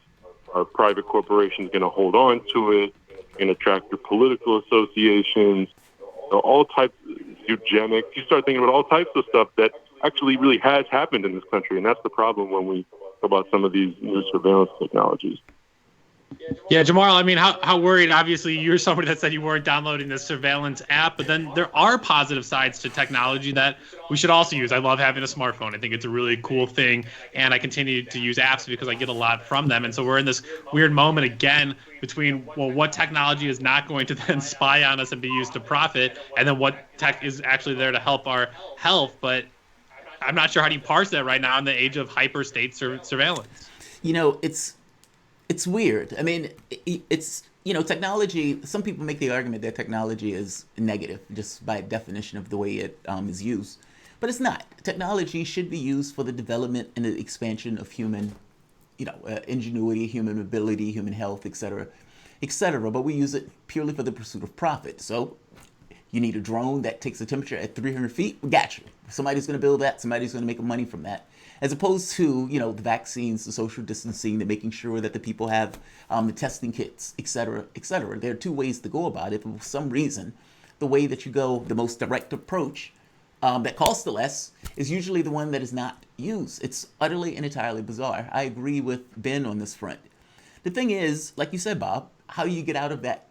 are private corporations going to hold on to it, going to track your political associations, all types of eugenics. You start thinking about all types of stuff that actually really has happened in this country, and that's the problem when we talk about some of these new surveillance technologies. Yeah, Jamal, I mean, how worried? Obviously, you're somebody that said you weren't downloading this surveillance app, but then there are positive sides to technology that we should also use. I love having a smartphone. I think it's a really cool thing, and I continue to use apps because I get a lot from them. And so we're in this weird moment again between, well, what technology is not going to then spy on us and be used to profit, and then what tech is actually there to help our health. But I'm not sure how do you parse that right now in the age of hyper state surveillance. You know, it's weird. I mean, it's, you know, technology, some people make the argument that technology is negative just by definition of the way it is used. But it's not. Technology should be used for the development and the expansion of human, you know, ingenuity, human ability, human health, etc., etc. But we use it purely for the pursuit of profit. So You need a drone that takes a temperature at 300 feet. We got you. Somebody's going to build that. Somebody's going to make money from that. As opposed to, the vaccines, the social distancing, the making sure that the people have the testing kits, et cetera, et cetera. There are two ways to go about it. But for some reason, the way that you go, the most direct approach that costs the less, is usually the one that is not used. It's utterly and entirely bizarre. I agree with Ben on this front. The thing is, like you said, Bob, how you get out of that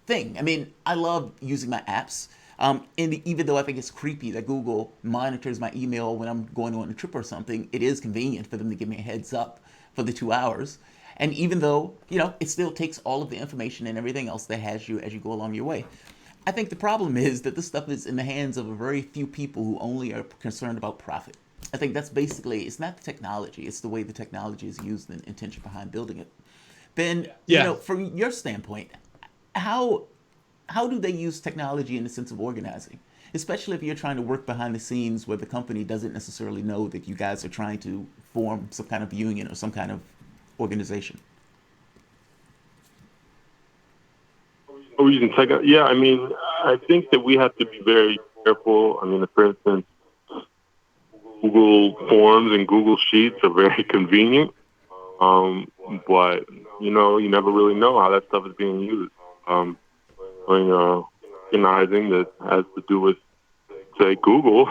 thing. I mean, I love using my apps. Even though I think it's creepy that Google monitors my email when I'm going on a trip or something, it is convenient for them to give me a heads up for the 2 hours. And even though, it still takes all of the information and everything else that has you as you go along your way. I think the problem is that this stuff is in the hands of a very few people who only are concerned about profit. I think that's basically, it's not the technology, it's the way the technology is used and intention behind building it. Ben, from your standpoint, how do they use technology in the sense of organizing? Especially if you're trying to work behind the scenes where the company doesn't necessarily know that you guys are trying to form some kind of union or some kind of organization. Yeah, I mean, I think that we have to be very careful. I mean, for instance, Google Forms and Google Sheets are very convenient, but, you never really know how that stuff is being used. Organizing that has to do with, say, Google.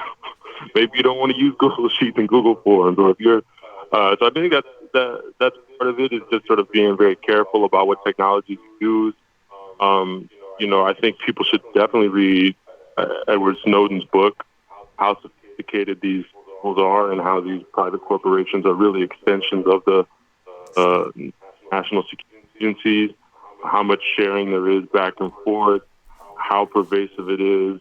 Maybe you don't want to use Google Sheets and Google Forms, or if you're. So I think that's part of it, is just sort of being very careful about what technology you use. I think people should definitely read Edward Snowden's book, how sophisticated these tools are and how these private corporations are really extensions of the national security agencies, how much sharing there is back and forth, how pervasive it is.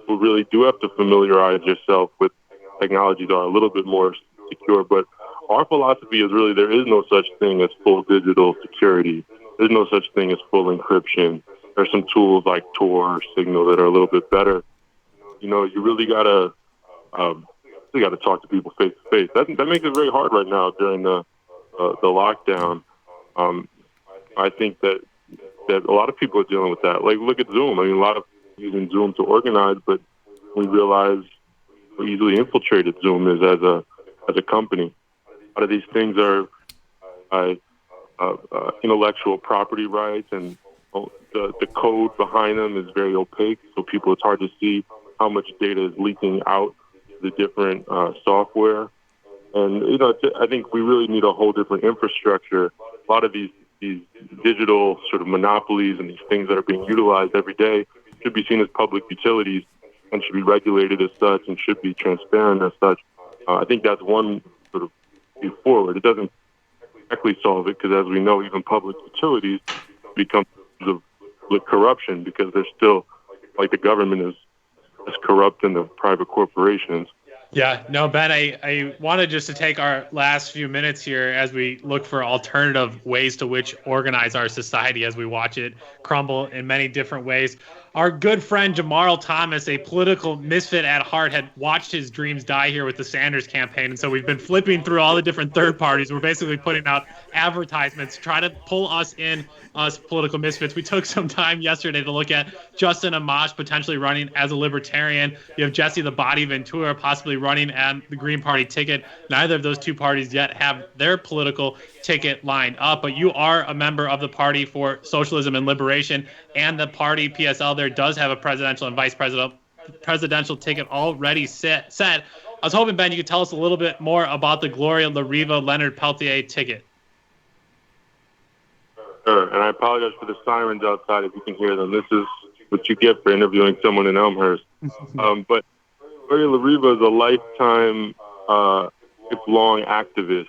You really do have to familiarize yourself with technologies that are a little bit more secure. But our philosophy is really there is no such thing as full digital security. There's no such thing as full encryption. There's some tools like Tor or Signal that are a little bit better. You really gotta talk to people face to face. That makes it very hard right now during the lockdown. I think that a lot of people are dealing with that. Like, look at Zoom. I mean, a lot of people using Zoom to organize, but we realize how easily infiltrated Zoom is as a company. A lot of these things are intellectual property rights, and the code behind them is very opaque. So it's hard to see how much data is leaking out the different software. And, I think we really need a whole different infrastructure. A lot of these digital sort of monopolies and these things that are being utilized every day should be seen as public utilities and should be regulated as such and should be transparent as such. I think that's one sort of view forward. It doesn't directly solve it because, as we know, even public utilities become with corruption because they're still, like the government is as corrupt in the private corporations. Yeah, no, Ben, I wanted just to take our last few minutes here as we look for alternative ways to which organize our society as we watch it crumble in many different ways. Our good friend Jamarl Thomas, a political misfit at heart, had watched his dreams die here with the Sanders campaign. And so we've been flipping through all the different third parties. We're basically putting out advertisements, trying to pull us in, us political misfits. We took some time yesterday to look at Justin Amash potentially running as a libertarian. You have Jesse the Body Ventura possibly running at the Green Party ticket. Neither of those two parties yet have their political ticket lined up, but you are a member of the Party for Socialism and Liberation, and the party PSL there does have a presidential and vice presidential ticket already set. I was hoping, Ben, you could tell us a little bit more about the Gloria La Riva Leonard Peltier ticket. Sure, and I apologize for the sirens outside if you can hear them. This is what you get for interviewing someone in Elmhurst. But Gloria La Riva is a lifetime, long activist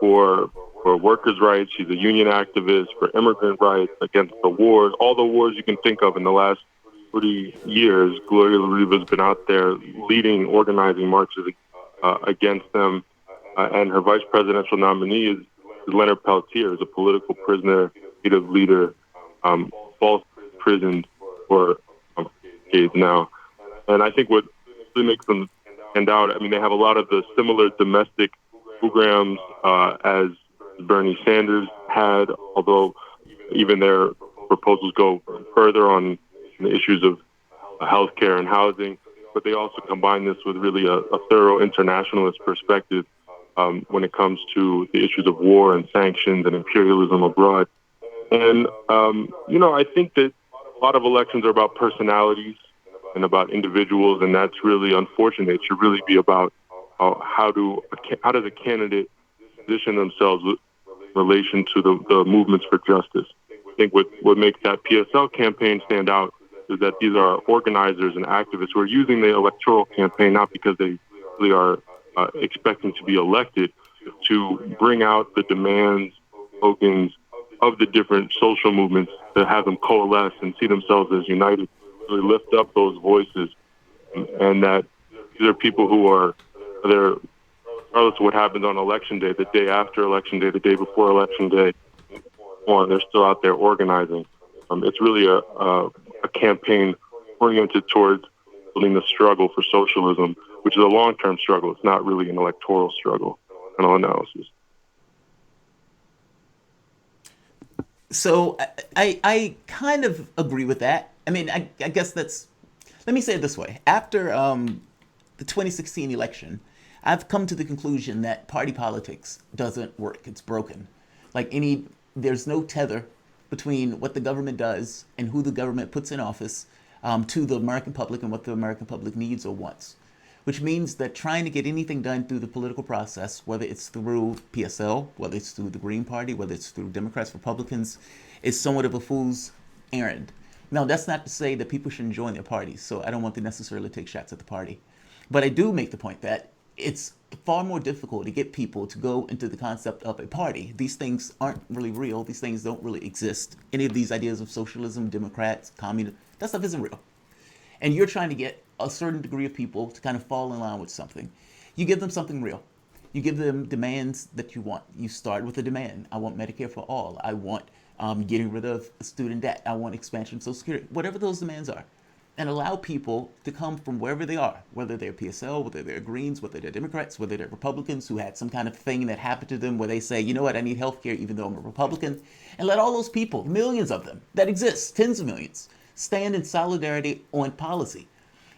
for workers' rights. She's a union activist for immigrant rights, against the wars, all the wars you can think of in the last 40 years. Gloria La Riva's been out there leading, organizing marches against them. And her vice presidential nominee is Leonard Peltier, who's a political prisoner, native leader, false imprisoned for decades now. And I think what really makes them stand out, I mean, they have a lot of the similar domestic programs as Bernie Sanders had, although even their proposals go further on and the issues of healthcare and housing, but they also combine this with really a thorough internationalist perspective when it comes to the issues of war and sanctions and imperialism abroad. And, I think that a lot of elections are about personalities and about individuals, and that's really unfortunate. It should really be about how does a candidate position themselves in relation to the movements for justice. I think what makes that PSL campaign stand out is that these are organizers and activists who are using the electoral campaign not because they really are expecting to be elected, to bring out the demands, slogans of the different social movements, to have them coalesce and see themselves as united, really lift up those voices, and that these are people who are there regardless of what happens on election day, the day after election day, the day before election day, they're still out there organizing. It's really a campaign oriented towards building the struggle for socialism, which is a long-term struggle. It's not really an electoral struggle. Final analysis. So I kind of agree with that. I mean, I guess let me say it this way. After the 2016 election, I've come to the conclusion that party politics doesn't work. It's broken. There's no tether between what the government does and who the government puts in office to the American public and what the American public needs or wants. Which means that trying to get anything done through the political process, whether it's through PSL, whether it's through the Green Party, whether it's through Democrats, Republicans, is somewhat of a fool's errand. Now, that's not to say that people shouldn't join their parties, so I don't want to necessarily take shots at the party. But I do make the point that it's far more difficult to get people to go into the concept of a party. These things aren't really real. These things don't really exist. Any of these ideas of socialism, Democrats, communism, that stuff isn't real. And you're trying to get a certain degree of people to kind of fall in line with something. You give them something real. You give them demands that you want. You start with a demand. I want Medicare for all. I want getting rid of student debt. I want expansion of Social Security. Whatever those demands are. And allow people to come from wherever they are, whether they're PSL, whether they're Greens, whether they're Democrats, whether they're Republicans who had some kind of thing that happened to them where they say, you know what, I need health care even though I'm a Republican. And let all those people, millions of them that exist, tens of millions, stand in solidarity on policy.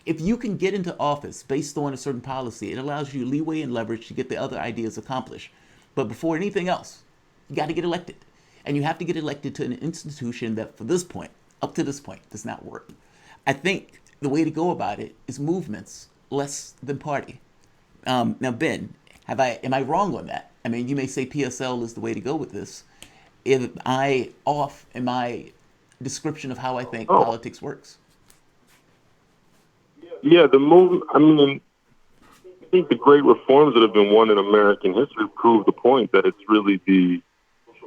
If you can get into office based on a certain policy, it allows you leeway and leverage to get the other ideas accomplished. But before anything else, you got to get elected. And you have to get elected to an institution that for this point, up to this point, does not work. I think the way to go about it is movements less than party. Now, Ben, am I wrong on that? I mean, you may say PSL is the way to go with this. Am I off in my description of how I think politics works? Yeah, the movement, I think the great reforms that have been won in American history prove the point that it's really the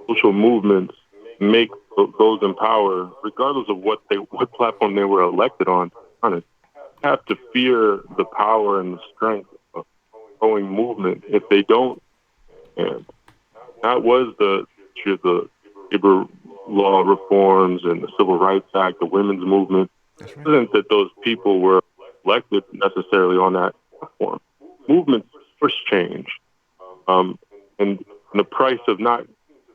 social movements make those in power, regardless of what platform they were elected on, have to fear the power and the strength of a growing movement if they don't. And that was the labor law reforms and the Civil Rights Act, the women's movement. It wasn't that those people were elected necessarily on that platform. Movements first change. And the price of not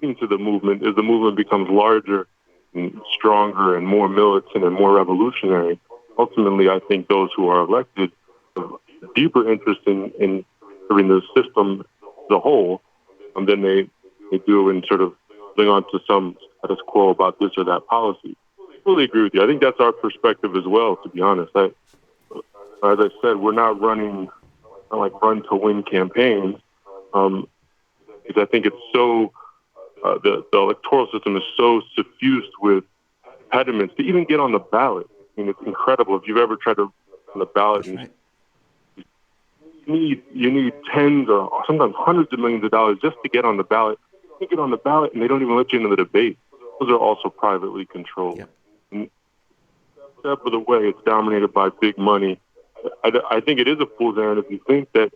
into the movement is the movement becomes larger and stronger and more militant and more revolutionary. Ultimately, I think those who are elected have a deeper interest in serving the system as a whole than they do in sort of holding on to some status quo about this or that policy. I fully agree with you. I think that's our perspective as well, to be honest. As I said, we're not running run to win campaigns because I think it's so the electoral system is so suffused with impediments to even get on the ballot. I mean, it's incredible. If you've ever tried to run on the ballot, you need tens or sometimes hundreds of millions of dollars just to get on the ballot. You get on the ballot, and they don't even let you into the debate. Those are also privately controlled. Yep. And step of the way, it's dominated by big money. I think it is a fool's errand if you think that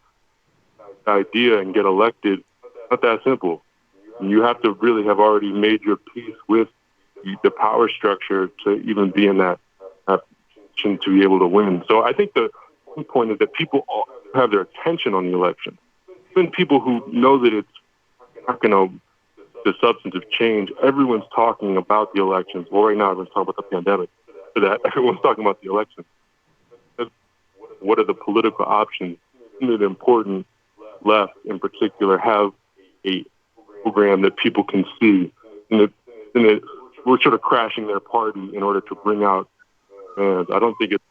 the idea and get elected. Not that simple. You have to really have already made your peace with the power structure to even be in that position to be able to win. So I think the point is that people have their attention on the election. Even people who know that it's not going to the substantive change, everyone's talking about the elections. Well, right now everyone's talking about the pandemic. to that, everyone's talking about the election. What are the political options? Isn't it important, left in particular, have a program that people can see? And we're sort of crashing their party in order to bring out. And I don't think it's.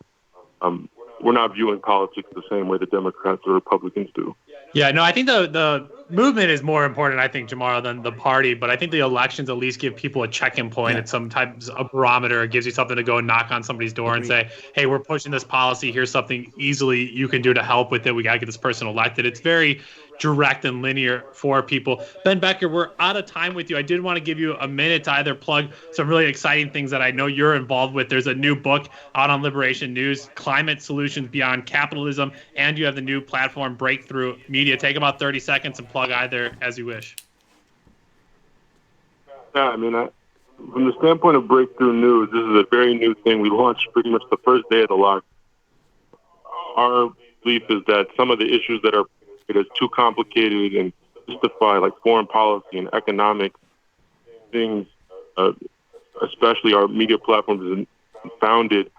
We're not viewing politics the same way the Democrats or Republicans do. Yeah, no, I think the movement is more important, I think, Jamaro, than the party. But I think the elections at least give people a check-in point. It's sometimes a barometer. It gives you something to go and knock on somebody's door and say, hey, we're pushing this policy. Here's something easily you can do to help with it. We got to get this person elected. It's very direct and linear for people. Ben Becker, we're out of time with you. I did want to give you a minute to either plug some really exciting things that I know you're involved with. There's a new book out on Liberation News, Climate Solutions Beyond Capitalism, and you have the new platform Breakthrough Media. Take about 30 seconds and plug either as you wish. Yeah, I mean, from the standpoint of Breakthrough News, this is a very new thing. We launched pretty much the first day of the lock. Our belief is that some of the issues that are too complicated and justify, like foreign policy and economic things, especially our media platforms is founded in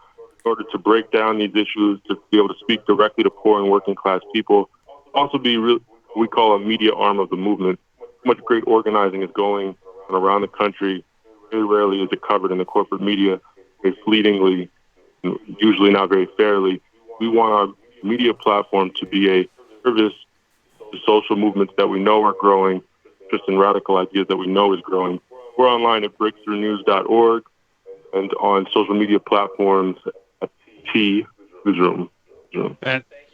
order to break down these issues, to be able to speak directly to poor and working class people. Also be what we call a media arm of the movement. Much great organizing is going on around the country. Very rarely is it covered in the corporate media, very fleetingly, usually not very fairly. We want our media platform to be a service to social movements that we know are growing, just in radical ideas that we know is growing. We're online at breakthroughnews.org and on social media platforms at Newsroom.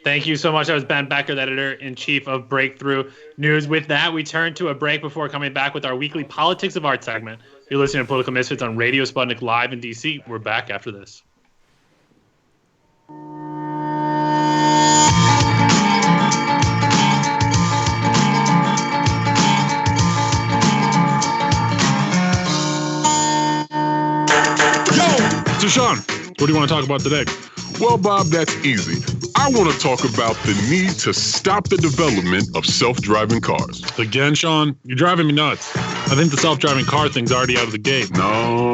Thank you so much. That was Ben Becker, the editor-in-chief of Breakthrough News. With that, we turn to a break before coming back with our weekly Politics of Art segment. You're listening to Political Misfits on Radio Sputnik Live in D.C. We're back after this. So, Sean, what do you want to talk about today? Well, Bob, that's easy. I want to talk about the need to stop the development of self-driving cars. Again, Sean, you're driving me nuts. I think the self-driving car thing's already out of the gate. No,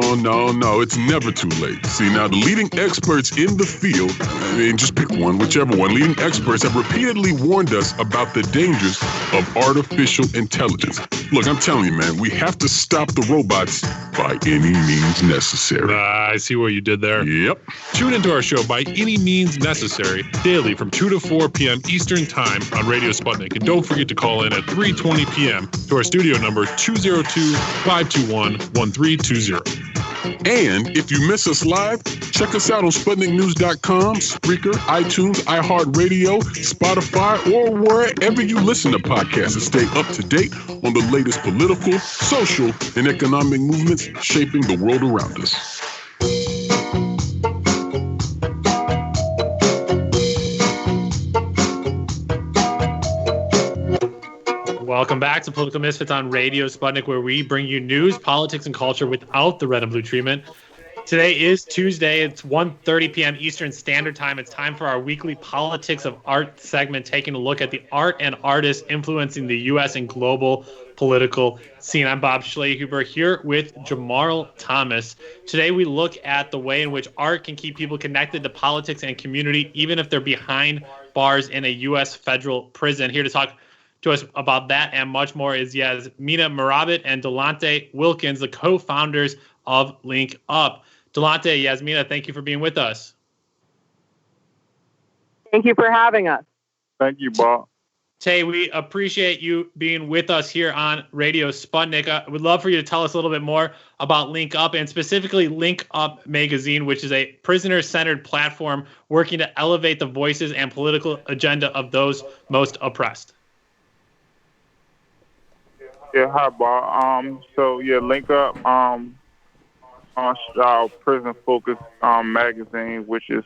it's never too late. See, now the leading experts in the field, I mean, just pick one, whichever one, leading experts have repeatedly warned us about the dangers of artificial intelligence. Look, I'm telling you, man, we have to stop the robots by any means necessary. I see what you did there. Yep. Tune into our show By Any Means Necessary daily from 2 to 4 p.m. Eastern Time on Radio Sputnik. And don't forget to call in at 3:20 p.m. to our studio number 202-521-1320. And if you miss us live, check us out on SputnikNews.com, Spreaker, iTunes, iHeartRadio, Spotify, or wherever you listen to podcasts and stay up to date on the latest political, social, and economic movements shaping the world around us. Welcome back to Political Misfits on Radio Sputnik, where we bring you news, politics, and culture without the red and blue treatment. Today is Tuesday. It's 1:30 p.m. Eastern Standard Time. It's time for our weekly Politics of Art segment, taking a look at the art and artists influencing the U.S. and global political scene. I'm Bob Schlehuber here with Jamarl Thomas. Today we look at the way in which art can keep people connected to politics and community, even if they're behind bars in a U.S. federal prison. Here to talk to us about that and much more is Yasmina Merabit and Delonte Wilkins, the co-founders of Link Up. Delonte, Yasmina, thank you for being with us. Thank you for having us. Thank you, Bob. Tay, we appreciate you being with us here on Radio Sputnik. I would love for you to tell us a little bit more about Link Up and specifically Link Up Magazine, which is a prisoner-centered platform working to elevate the voices and political agenda of those most oppressed. Yeah, hi, Bob. Link Up launched our prison-focused magazine, which is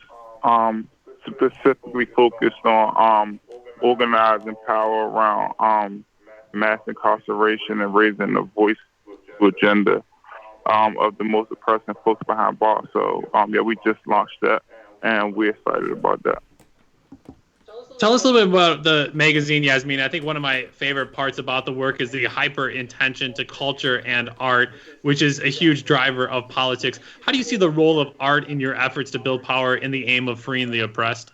specifically focused on organizing power around mass incarceration and raising the voice agenda of the most oppressed and folks behind bars. So, we just launched that, and we're excited about that. Tell us a Tell us a little bit about the magazine, Yasmin. I think one of my favorite parts about the work is the hyper intention to culture and art, which is a huge driver of politics. How do you see the role of art in your efforts to build power in the aim of freeing the oppressed?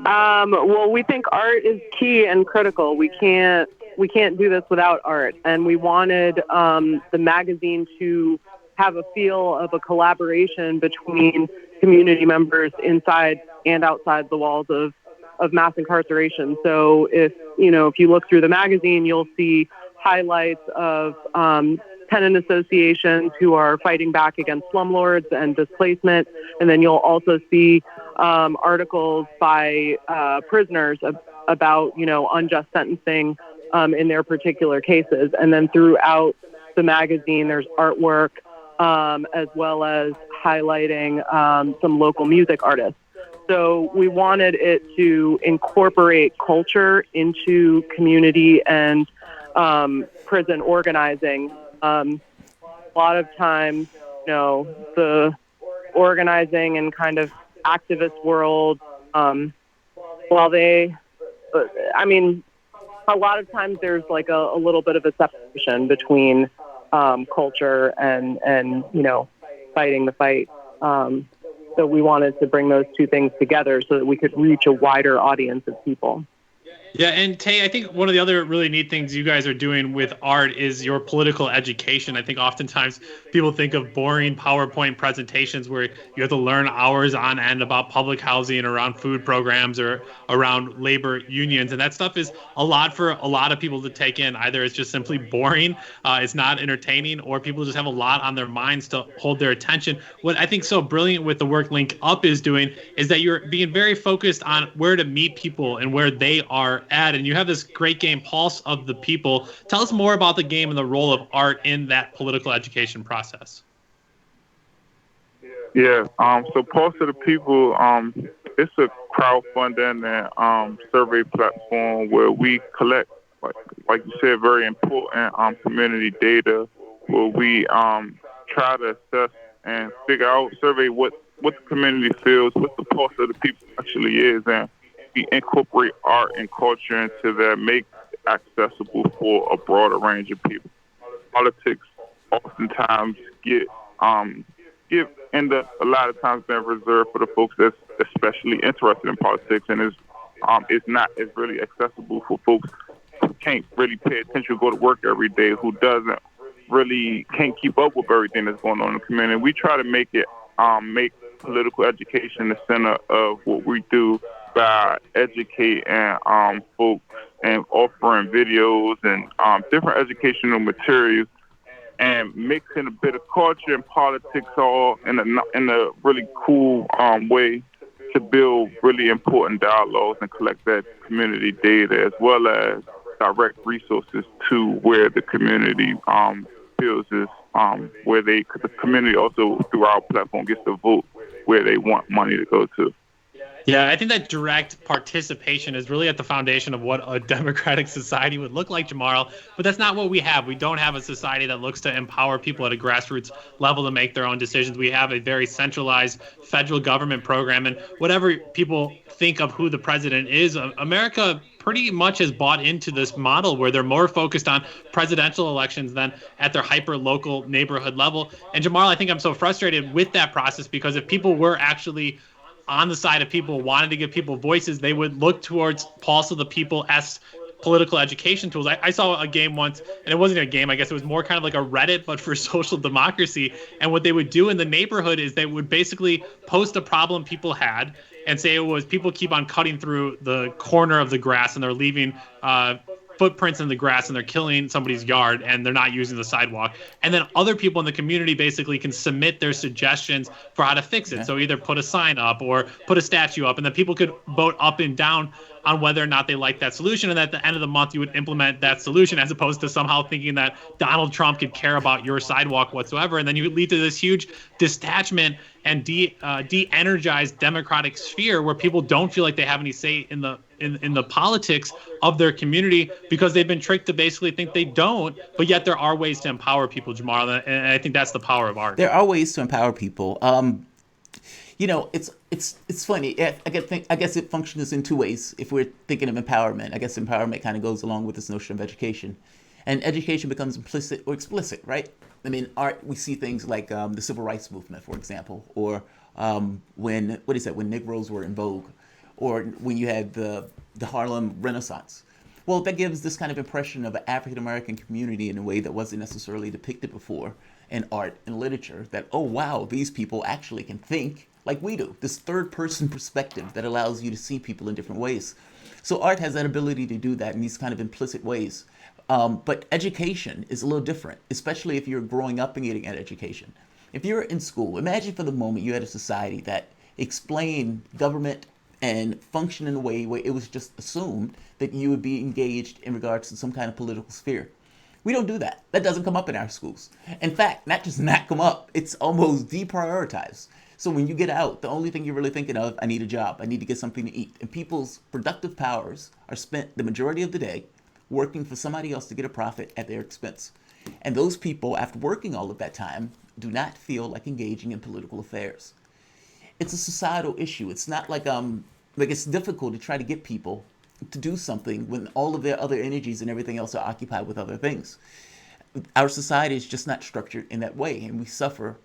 Well, we think art is key and critical. We can't do this without art. And we wanted the magazine to have a feel of a collaboration between community members inside and outside the walls of mass incarceration. So if you look through the magazine, you'll see highlights of tenant associations who are fighting back against slumlords and displacement. And then you'll also see articles by prisoners about, unjust sentencing in their particular cases. And then throughout the magazine, there's artwork as well as highlighting some local music artists. So we wanted it to incorporate culture into community and prison organizing. A lot of times, the organizing and kind of activist world, a lot of times there's like a little bit of a separation between culture and fighting the fight. So we wanted to bring those two things together so that we could reach a wider audience of people. Yeah, and Tay, I think one of the other really neat things you guys are doing with art is your political education. I think oftentimes people think of boring PowerPoint presentations where you have to learn hours on end about public housing, around food programs, or around labor unions. And that stuff is a lot for a lot of people to take in. Either it's just simply boring, it's not entertaining, or people just have a lot on their minds to hold their attention. What I think so brilliant with the work Link Up is doing is that you're being very focused on where to meet people and where they are at, and you have this great game, Pulse of the People. Tell us more about the game and the role of art in that political education process. Yeah, so Pulse of the People, it's a crowdfunding and survey platform where we collect, like you said, very important community data, where we try to assess and figure out, survey what the community feels, what the pulse of the people actually is, and we incorporate art and culture into that, make it accessible for a broader range of people. Politics oftentimes end up a lot of times being reserved for the folks that's especially interested in politics, and it's not as really accessible for folks who can't really pay attention, go to work every day, who can't keep up with everything that's going on in the community. We try to make it make political education the center of what we do by educating folks and offering videos and different educational materials and mixing a bit of culture and politics all in a really cool way to build really important dialogues and collect that community data, as well as direct resources to where the community feels is where the community also through our platform gets to vote where they want money to go to. Yeah, I think that direct participation is really at the foundation of what a democratic society would look like, Jamarl. But that's not what we have. We don't have a society that looks to empower people at a grassroots level to make their own decisions. We have a very centralized federal government program. And whatever people think of who the president is, America pretty much has bought into this model where they're more focused on presidential elections than at their hyper-local neighborhood level. And Jamarl, I think I'm so frustrated with that process, because if people were actually on the side of people, wanted to give people voices, they would look towards Pulse of the People as political education tools. I saw a game once, and it wasn't a game, I guess it was more kind of like a Reddit, but for social democracy. And what they would do in the neighborhood is they would basically post a problem people had and say it was people keep on cutting through the corner of the grass and they're leaving footprints in the grass and they're killing somebody's yard and they're not using the sidewalk. And then other people in the community basically can submit their suggestions for how to fix it. Okay. So either put a sign up or put a statue up, and then people could vote up and down on whether or not they like that solution. And at the end of the month, you would implement that solution, as opposed to somehow thinking that Donald Trump could care about your sidewalk whatsoever. And then you would lead to this huge detachment and de-energized democratic sphere where people don't feel like they have any say in the politics of their community, because they've been tricked to basically think they don't. But yet there are ways to empower people, Jamarl, and I think that's the power of art. There are ways to empower people. It's funny. I guess it functions in two ways. If we're thinking of empowerment, I guess empowerment kind of goes along with this notion of education, and education becomes implicit or explicit, right? I mean, art. We see things like the civil rights movement, for example, or when Negroes were in vogue, or when you had the Harlem Renaissance. Well, that gives this kind of impression of an African American community in a way that wasn't necessarily depicted before in art and literature. That, oh wow, these people actually can think like we do. This third person perspective that allows you to see people in different ways. So art has that ability to do that in these kind of implicit ways. But education is a little different, especially if you're growing up and getting an education. If you're in school, imagine for the moment you had a society that explained government and functioned in a way where it was just assumed that you would be engaged in regards to some kind of political sphere. We don't do that. That doesn't come up in our schools. In fact, not just not come up, it's almost deprioritized. So when you get out, the only thing you're really thinking of, I need a job, I need to get something to eat. And people's productive powers are spent the majority of the day working for somebody else to get a profit at their expense. And those people, after working all of that time, do not feel like engaging in political affairs. It's a societal issue. It's not like it's difficult to try to get people to do something when all of their other energies and everything else are occupied with other things. Our society is just not structured in that way, and we suffer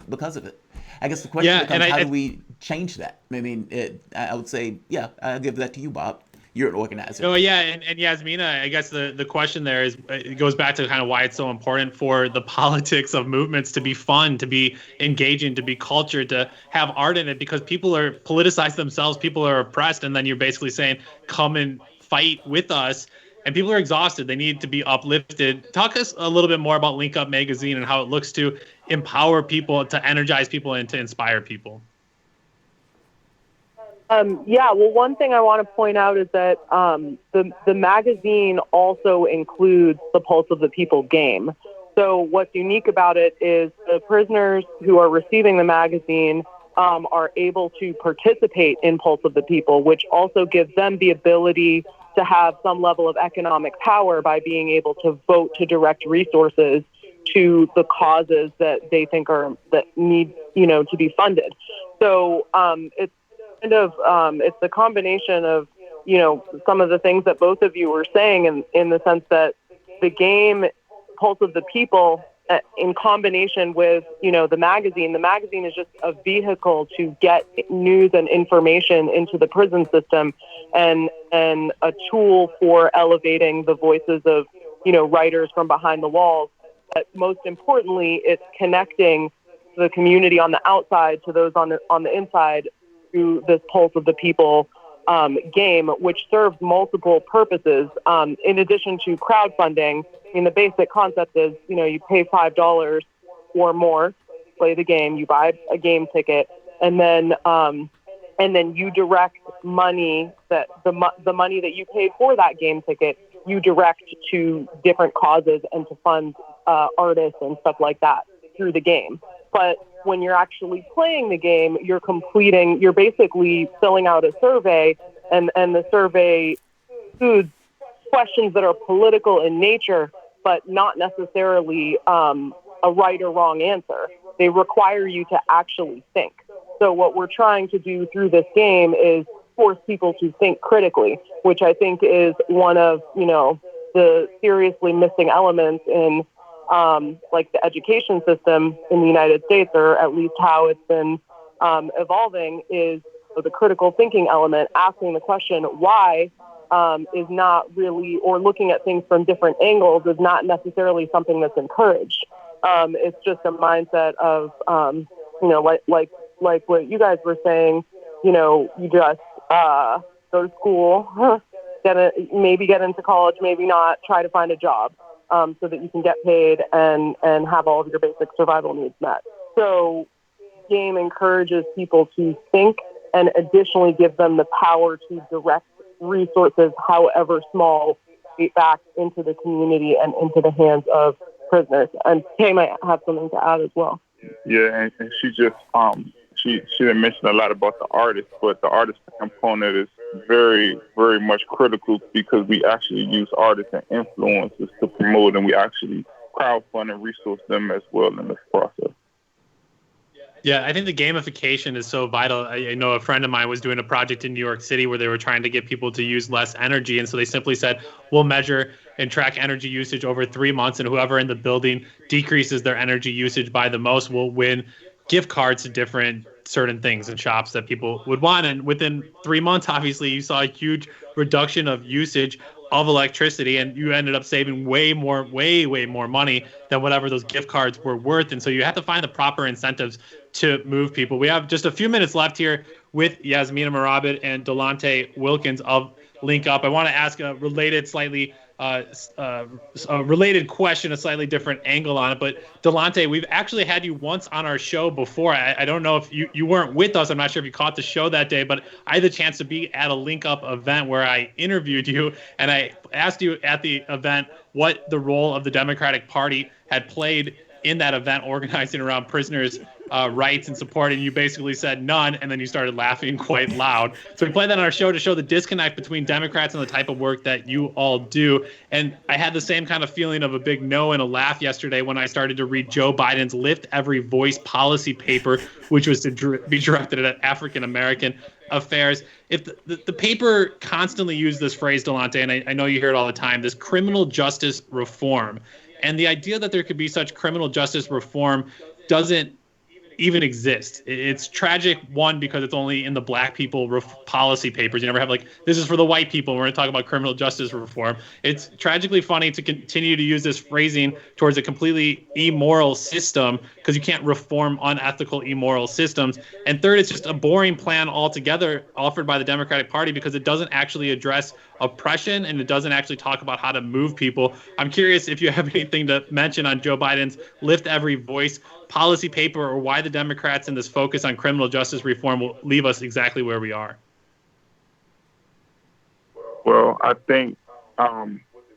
because of it. I guess the question becomes, how do we change that? I mean, I would say, I'll give that to you, Bob. You're an organizer. Oh, yeah. And Yasmina, I guess the question there is, it goes back to kind of why it's so important for the politics of movements to be fun, to be engaging, to be cultured, to have art in it, because people are politicized themselves, people are oppressed, and then you're basically saying, come and fight with us. And people are exhausted. They need to be uplifted. Talk us a little bit more about Link Up Magazine and how it looks to empower people, to energize people, and to inspire people. Well, one thing I want to point out is that the magazine also includes the Pulse of the People game. So what's unique about it is the prisoners who are receiving the magazine are able to participate in Pulse of the People, which also gives them the ability to have some level of economic power by being able to vote to direct resources to the causes that they think that need, to be funded. So it's kind of it's a combination of, some of the things that both of you were saying in the sense that the game Pulse of the People, in combination with, the magazine is just a vehicle to get news and information into the prison system, and a tool for elevating the voices of, writers from behind the walls. But most importantly, it's connecting the community on the outside to those on the inside through this Pulse of the People game, which serves multiple purposes. In addition to crowdfunding, the basic concept is, you pay $5 or more to play the game, you buy a game ticket, and then you direct money that the money that you paid for that game ticket, you direct to different causes and to fund artists and stuff like that through the game. But when you're actually playing the game, you're basically filling out a survey, and the survey includes questions that are political in nature, but not necessarily a right or wrong answer. They require you to actually think. So what we're trying to do through this game is force people to think critically, which I think is one of, the seriously missing elements in the education system in the United States, or at least how it's been evolving, is the critical thinking element. Asking the question why is not really, or looking at things from different angles is not necessarily something that's encouraged. It's just a mindset of, like what you guys were saying, you just go to school, maybe get into college, maybe not, try to find a job. So that you can get paid and have all of your basic survival needs met. So game encourages people to think, and additionally give them the power to direct resources, however small, back into the community and into the hands of prisoners. And Kay might have something to add as well. Yeah, and she just she didn't mention a lot about the artist, but the artist component is very, very much critical, because we actually use artists and influencers to promote, and we actually crowdfund and resource them as well in this process. Yeah, I think the gamification is so vital. I know a friend of mine was doing a project in New York City where they were trying to get people to use less energy. And so they simply said, we'll measure and track energy usage over 3 months. And whoever in the building decreases their energy usage by the most will win gift cards to different certain things and shops that people would want. And within 3 months, obviously, you saw a huge reduction of usage of electricity, and you ended up saving way more money than whatever those gift cards were worth. And so you have to find the proper incentives to move people. We have just a few minutes left here with Yasmina Merabit and Delonte Wilkins of Link Up. I want to ask a related, slightly a related question, a slightly different angle on it. But Delonte, we've actually had you once on our show before. I don't know if you weren't with us. I'm not sure if you caught the show that day, but I had the chance to be at a Link Up event where I interviewed you, and I asked you at the event what the role of the Democratic Party had played in that event organizing around prisoners' rights and support, and you basically said none, and then you started laughing quite loud. So we played that on our show to show the disconnect between Democrats and the type of work that you all do. And I had the same kind of feeling of a big no and a laugh yesterday when I started to read Joe Biden's Lift Every Voice policy paper, which was to be directed at African-American affairs. If the paper constantly used this phrase, Delonte, and I know you hear it all the time, this criminal justice reform. And the idea that there could be such criminal justice reform doesn't even exist. It's tragic, one, because it's only in the black people policy papers. You never have like, this is for the white people. We're going to talk about criminal justice reform. It's tragically funny to continue to use this phrasing towards a completely immoral system because you can't reform unethical, immoral systems. And third, it's just a boring plan altogether offered by the Democratic Party because it doesn't actually address oppression and it doesn't actually talk about how to move people. I'm curious if you have anything to mention on Joe Biden's Lift Every Voice policy paper or why the Democrats and this focus on criminal justice reform will leave us exactly where we are. Well, I think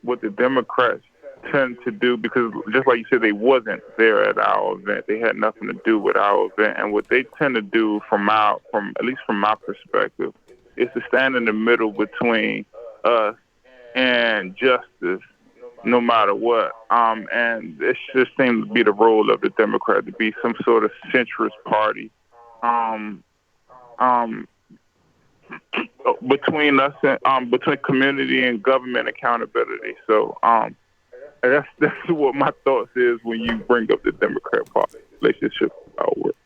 what the Democrats tend to do, because just like you said, they wasn't there at our event. They had nothing to do with our event. And what they tend to do from at least from my perspective, is to stand in the middle between us and justice, no matter what. And it just seems to be the role of the Democrat to be some sort of centrist party between us and between community and government accountability. So that's what my thoughts is when you bring up the Democrat Party relationship with our work.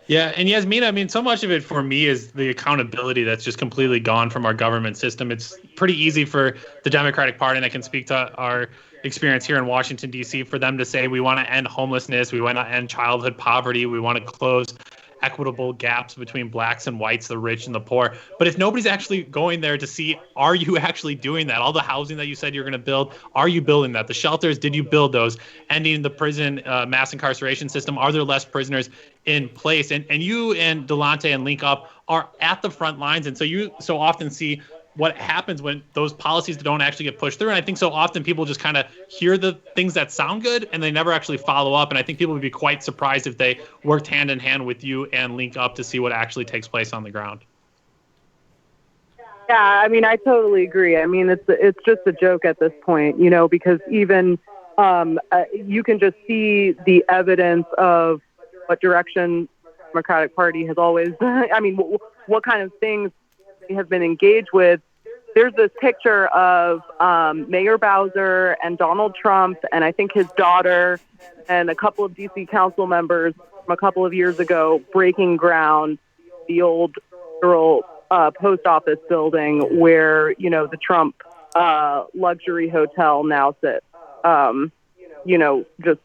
Yeah, and Yasmina, I mean, so much of it for me is the accountability that's just completely gone from our government system. It's pretty easy for the Democratic Party, and I can speak to our experience here in Washington, D.C., for them to say we want to end homelessness, we want to end childhood poverty, we want to close equitable gaps between blacks and whites, the rich and the poor. But if nobody's actually going there to see, are you actually doing that? All the housing that you said you're going to build, are you building that? The shelters, did you build those? Ending the prison mass incarceration system, are there less prisoners in place? And you and Delonte and Link Up are at the front lines. And so you so often see what happens when those policies don't actually get pushed through. And I think so often people just kind of hear the things that sound good and they never actually follow up. And I think people would be quite surprised if they worked hand in hand with you and Link Up to see what actually takes place on the ground. Yeah, I mean, I totally agree. I mean, it's just a joke at this point, you know, because even you can just see the evidence of what direction the Democratic Party has always, I mean, what kind of things they have been engaged with. There's this picture of Mayor Bowser and Donald Trump and I think his daughter and a couple of D.C. council members from a couple of years ago breaking ground the old post office building where, you know, the Trump luxury hotel now sits. You know, just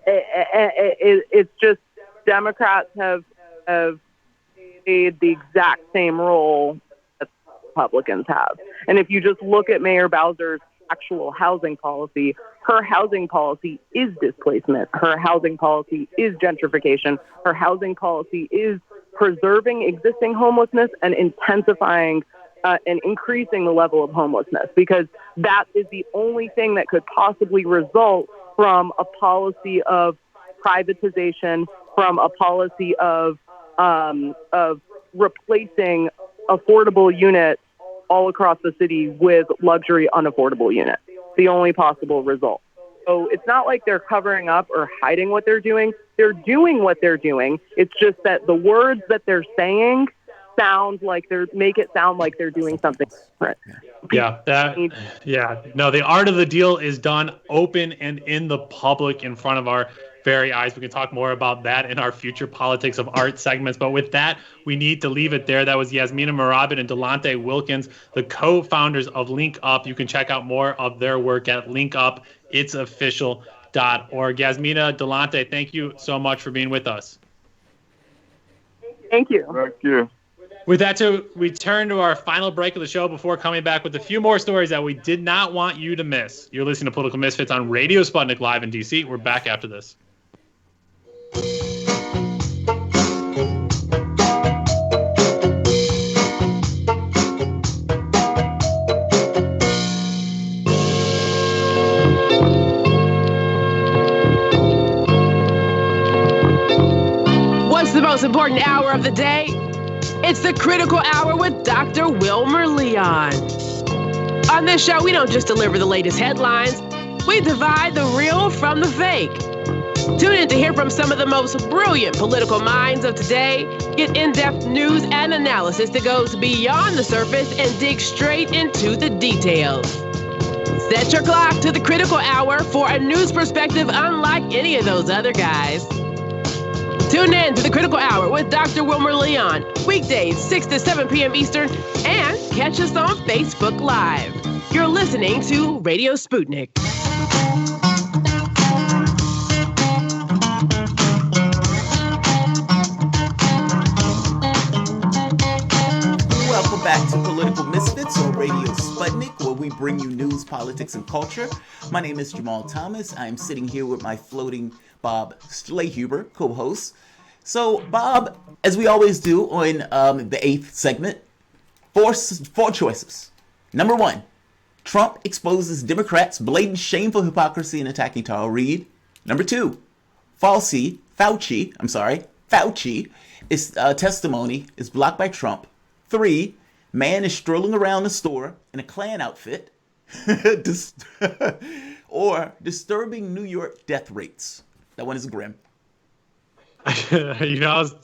it's just Democrats have played the exact same role that Republicans have. And if you just look at Mayor Bowser's actual housing policy, her housing policy is displacement. Her housing policy is gentrification. Her housing policy is preserving existing homelessness and intensifying and increasing the level of homelessness, because that is the only thing that could possibly result from a policy of privatization, from a policy of replacing affordable units all across the city with luxury unaffordable units. The only possible result. So it's not like they're covering up or hiding what they're doing. They're doing what they're doing. It's just that the words that they're saying make it sound like they're doing something different. No, the art of the deal is done open and in the public in front of our very eyes. We can talk more about that in our future Politics of Art segments. But with that, we need to leave it there. That was Yasmina Morabit and Delonte Wilkins, the co-founders of Link Up. You can check out more of their work at linkupitsofficial.org. Yasmina, Delonte, thank you so much for being with us. Thank you. Thank you. With that, we turn to our final break of the show before coming back with a few more stories that we did not want you to miss. You're listening to Political Misfits on Radio Sputnik Live in D.C. We're back after this. What's the most important hour of the day? It's the Critical Hour with Dr. Wilmer Leon. On this show, we don't just deliver the latest headlines. We divide the real from the fake. Tune in to hear from some of the most brilliant political minds of today. Get in-depth news and analysis that goes beyond the surface and digs straight into the details. Set your clock to the Critical Hour for a news perspective unlike any of those other guys. Tune in to the Critical Hour with Dr. Wilmer Leon, weekdays 6 to 7 p.m. Eastern, and catch us on Facebook Live. You're listening to Radio Sputnik. Welcome back to Political Misfits on Radio Sputnik, where we bring you news, politics, and culture. My name is Jamal Thomas. I am sitting here with my floating Bob Schlehuber, co-host. So, Bob, as we always do on the 8th segment, four choices. Number 1, Trump exposes Democrats' blatant shameful hypocrisy in attacking Tara Reade. Number 2, Fauci is testimony is blocked by Trump. 3, man is strolling around the store in a Klan outfit. Or disturbing New York death rates. That one is grim. I was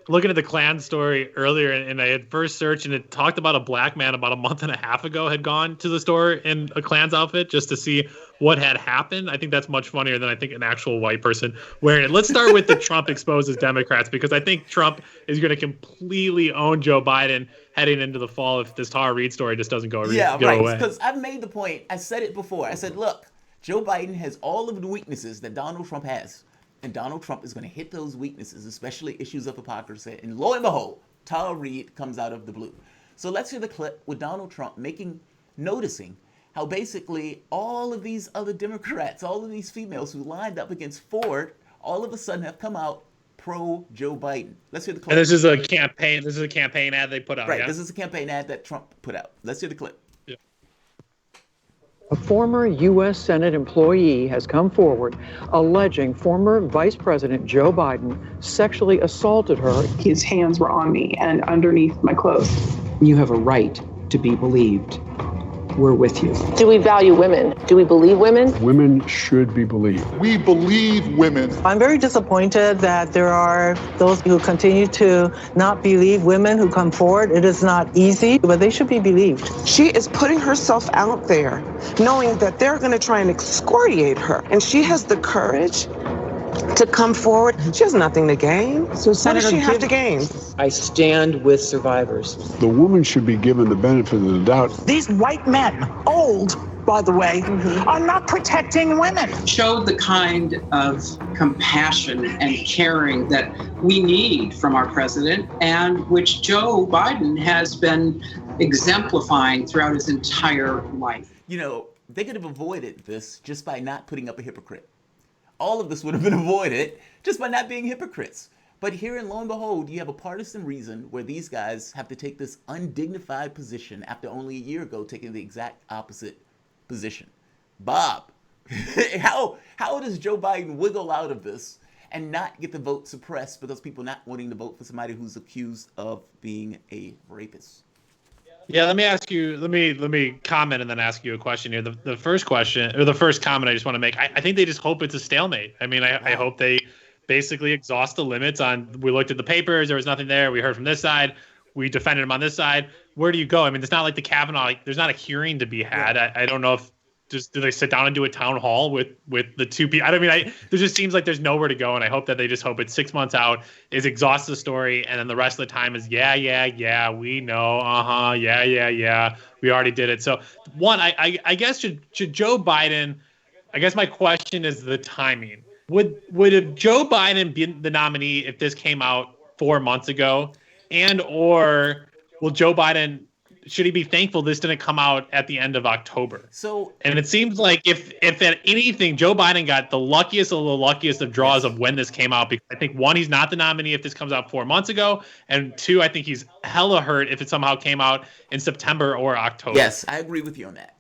looking at the Klan story earlier, and I had first searched, and it talked about a black man about a month and a half ago had gone to the store in a Klan's outfit just to see what had happened. I think that's much funnier than I think an actual white person wearing it. Let's start with the Trump exposes Democrats, because I think Trump is going to completely own Joe Biden heading into the fall if this Tara Reade story just doesn't go away. Because I've made the point. I said it before. I said, look, Joe Biden has all of the weaknesses that Donald Trump has. And Donald Trump is going to hit those weaknesses, especially issues of hypocrisy. And lo and behold, Tara Reade comes out of the blue. So let's hear the clip with Donald Trump noticing how basically all of these other Democrats, all of these females who lined up against Ford, all of a sudden have come out pro-Joe Biden. Let's hear the clip. And this is a campaign ad they put out, right, yeah? This is a campaign ad that Trump put out. Let's hear the clip. A former U.S. Senate employee has come forward alleging former Vice President Joe Biden sexually assaulted her. His hands were on me and underneath my clothes. You have a right to be believed. We're with you. Do we value women? Do we believe women? Women should be believed. We believe women. I'm very disappointed that there are those who continue to not believe women who come forward. It is not easy, but they should be believed. She is putting herself out there, knowing that they're going to try and excoriate her. And she has the courage to come forward. She has nothing to gain. So what does she have to gain? I stand with survivors. The woman should be given the benefit of the doubt. These white men, old, by the way, are not protecting women. Showed the kind of compassion and caring that we need from our president, and which Joe Biden has been exemplifying throughout his entire life. You know, they could have avoided this just by not putting up a hypocrite. All of this would have been avoided just by not being hypocrites. But here, and lo and behold, you have a partisan reason where these guys have to take this undignified position after only a year ago taking the exact opposite position. Bob, how does Joe Biden wiggle out of this and not get the vote suppressed because people not wanting to vote for somebody who's accused of being a rapist? Yeah, let me ask you. Let me comment and then ask you a question here. The first question, or the first comment I just want to make. I think they just hope it's a stalemate. I mean, I hope they basically exhaust the limits on, we looked at the papers, there was nothing there, we heard from this side, we defended him on this side. Where do you go? I mean, it's not like the Kavanaugh, like, there's not a hearing to be had. I don't know if do they sit down and do a town hall with the two people? I don't mean, there just seems like there's nowhere to go, and I hope that they just hope it's 6 months out, is exhaust the story, and then the rest of the time is yeah, we know, yeah, we already did it. So one, I guess should Joe Biden, I guess my question is the timing. Would Joe Biden be the nominee if this came out 4 months ago, and or will Joe Biden, should he be thankful this didn't come out at the end of October? So, and it seems like if at anything, Joe Biden got the luckiest of draws of when this came out, because I think, one, he's not the nominee if this comes out 4 months ago, and two, I think he's hella hurt if it somehow came out in September or October. Yes, I agree with you on that.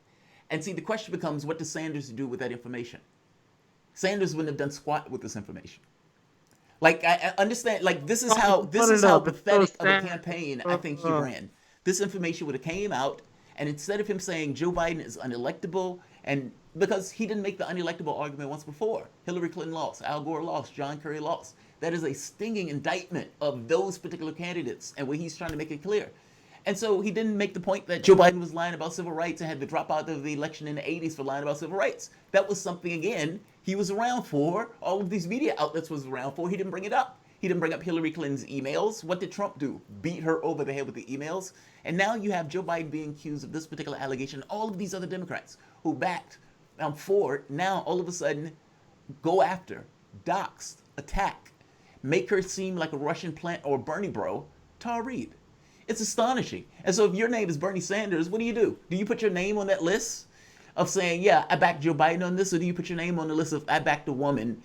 And see, the question becomes, what does Sanders do with that information? Sanders wouldn't have done squat with this information. Like, I understand, like, this is how pathetic of a campaign I think he ran. This information would have came out, and instead of him saying Joe Biden is unelectable, and because he didn't make the unelectable argument once before. Hillary Clinton lost, Al Gore lost, John Kerry lost. That is a stinging indictment of those particular candidates and where he's trying to make it clear. And so he didn't make the point that Joe Biden was lying about civil rights and had to drop out of the election in the 80s for lying about civil rights. That was something, again, he was around for. All of these media outlets was around for. He didn't bring it up. He didn't bring up Hillary Clinton's emails. What did Trump do? Beat her over the head with the emails. And now you have Joe Biden being accused of this particular allegation. All of these other Democrats who backed Ford now all of a sudden go after, dox, attack, make her seem like a Russian plant or Bernie bro, Tara Reade. It's astonishing. And so if your name is Bernie Sanders, what do? Do you put your name on that list of saying, yeah, I backed Joe Biden on this? Or do you put your name on the list of I backed a woman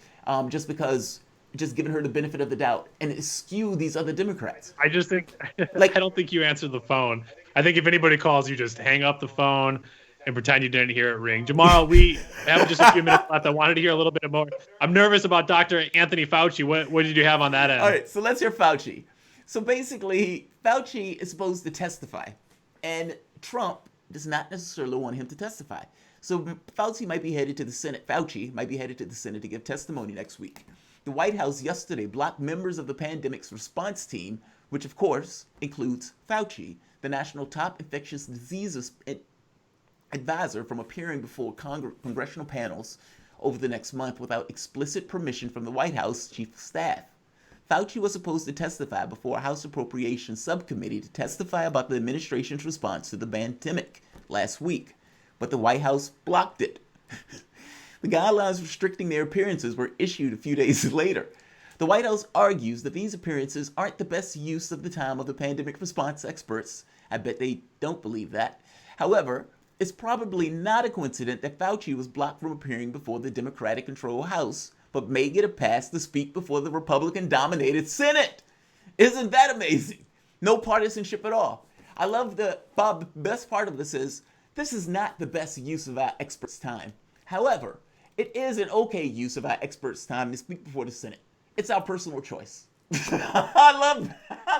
just giving her the benefit of the doubt and eschew these other Democrats? I just think, I don't think you answered the phone. I think if anybody calls, you just hang up the phone and pretend you didn't hear it ring. Jamal, we have just a few minutes left. I wanted to hear a little bit more. I'm nervous about Dr. Anthony Fauci. What did you have on that end? All right, so let's hear Fauci. So basically, Fauci is supposed to testify, and Trump does not necessarily want him to testify. So Fauci might be headed to the Senate. Fauci might be headed to the Senate to give testimony next week. The White House yesterday blocked members of the pandemic's response team, which of course includes Fauci, the national top infectious diseases advisor, from appearing before congressional panels over the next month without explicit permission from the White House chief of staff. Fauci was supposed to testify before a House Appropriations Subcommittee to testify about the administration's response to the pandemic last week, but the White House blocked it. The guidelines restricting their appearances were issued a few days later. The White House argues that these appearances aren't the best use of the time of the pandemic response experts. I bet they don't believe that. However, it's probably not a coincidence that Fauci was blocked from appearing before the Democratic-controlled House, but may get a pass to speak before the Republican-dominated Senate. Isn't that amazing? No partisanship at all. I love the best part of this is not the best use of our experts' time. However, it is an okay use of our experts' time to speak before the Senate. It's our personal choice. I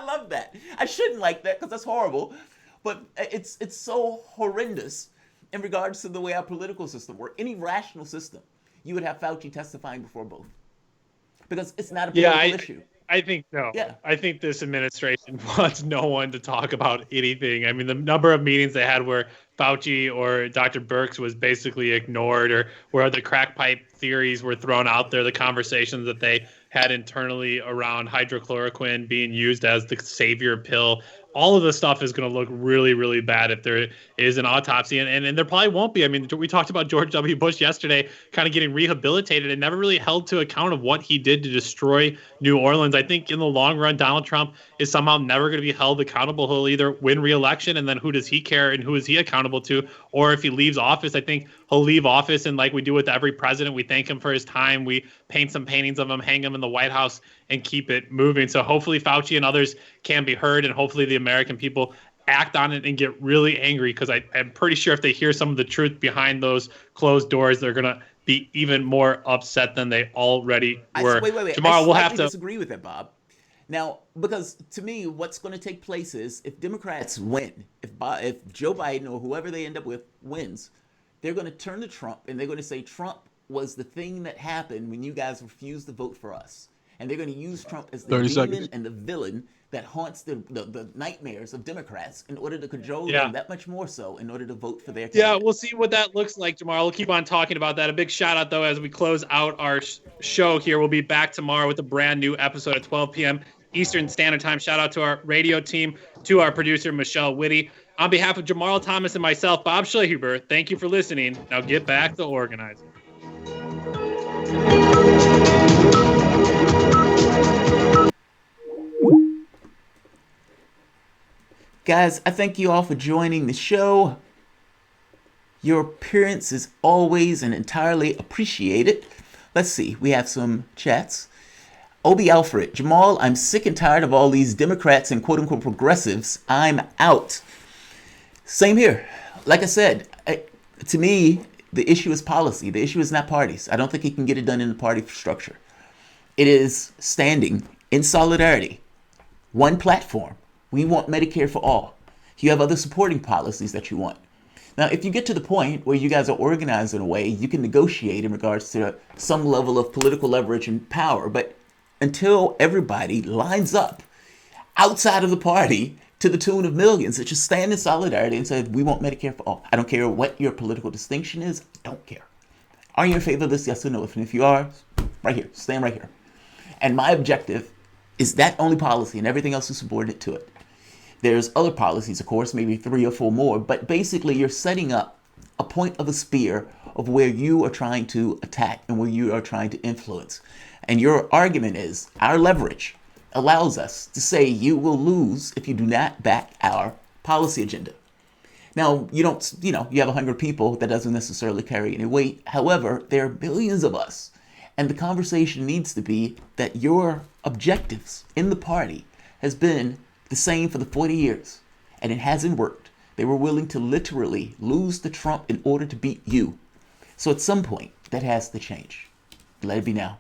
love that. I shouldn't like that because that's horrible, but it's so horrendous in regards to the way our political system works. Any rational system, you would have Fauci testifying before both, because it's not a political issue. I think no. Yeah. I think this administration wants no one to talk about anything. I mean, the number of meetings they had where Fauci or Dr. Birx was basically ignored, or where the crack pipe theories were thrown out there, the conversations that they had internally around hydrochloroquine being used as the savior pill. All of this stuff is going to look really, really bad if there is an autopsy. And there probably won't be. I mean, we talked about George W. Bush yesterday kind of getting rehabilitated and never really held to account of what he did to destroy New Orleans. I think in the long run, Donald Trump is somehow never going to be held accountable. He'll either win re-election, and then who does he care and who is he accountable to? Or if he leaves office, I think he'll leave office, and like we do with every president, we thank him for his time. We paint some paintings of him, hang him in the White House, and keep it moving. So hopefully Fauci and others can be heard, and hopefully the American people act on it and get really angry, because I'm pretty sure if they hear some of the truth behind those closed doors, they're going to be even more upset than they already were. Wait. Tomorrow we'll have to disagree with that, Bob. Now, because to me, what's going to take place is if Democrats win, if Joe Biden or whoever they end up with wins, they're going to turn to Trump and they're going to say Trump was the thing that happened when you guys refused to vote for us. And they're going to use Trump as the 30 demon seconds. and the villain that haunts the nightmares of Democrats in order to cajole Yeah. them that much more so in order to vote for their Yeah, candidate. we'll see what that looks like tomorrow. We'll keep on talking about that. A big shout out, though, as we close out our show here. We'll be back tomorrow with a brand new episode at 12 p.m. Eastern Standard Time. Shout out to our radio team, to our producer, Michelle Whitty. On behalf of Jamarl Thomas and myself, Bob Schlehuber, thank you for listening. Now get back to organizing. Guys, I thank you all for joining the show. Your appearance is always and entirely appreciated. Let's see, we have some chats. Obi Alfred, Jamal, I'm sick and tired of all these Democrats and quote-unquote progressives. I'm out. Same here. Like I said, to me, the issue is policy. The issue is not parties. I don't think he can get it done in the party structure. It is standing in solidarity. One platform. We want Medicare for all. You have other supporting policies that you want. Now, if you get to the point where you guys are organized in a way, you can negotiate in regards to some level of political leverage and power. But until everybody lines up outside of the party to the tune of millions that just stand in solidarity and say, we want Medicare for all. I don't care what your political distinction is. I don't care. Are you in favor of this? Yes or no? And if you are, right here, stand right here. And my objective is that only policy and everything else is subordinate to it. There's other policies, of course, maybe 3 or 4 more, but basically you're setting up a point of a spear of where you are trying to attack and where you are trying to influence. And your argument is our leverage allows us to say you will lose if you do not back our policy agenda. Now, you have 100 people, that doesn't necessarily carry any weight. However, there are billions of us. And the conversation needs to be that your objectives in the party has been the same for the 40 years, and it hasn't worked. They were willing to literally lose to Trump in order to beat you. So at some point, that has to change. Let it be now.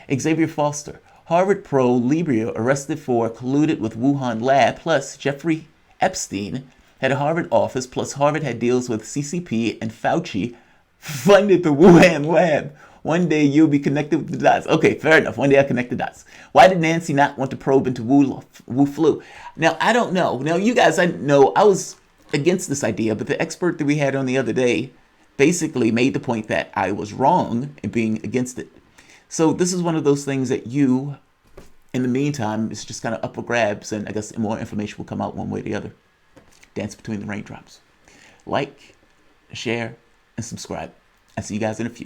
Xavier Foster, Harvard pro Libya arrested for colluded with Wuhan lab, plus Jeffrey Epstein had a Harvard office, plus Harvard had deals with CCP and Fauci funded the Wuhan lab. One day you'll be connected with the dots. Okay, fair enough. One day I connect the dots. Why did Nancy not want to probe into Wu flu? Now, I don't know. Now, you guys, I know I was against this idea, but the expert that we had on the other day basically made the point that I was wrong in being against it. So this is one of those things that you, in the meantime, it's just kind of up for grabs, and I guess more information will come out one way or the other. Dance between the raindrops. Like, share, and subscribe. I'll see you guys in a few.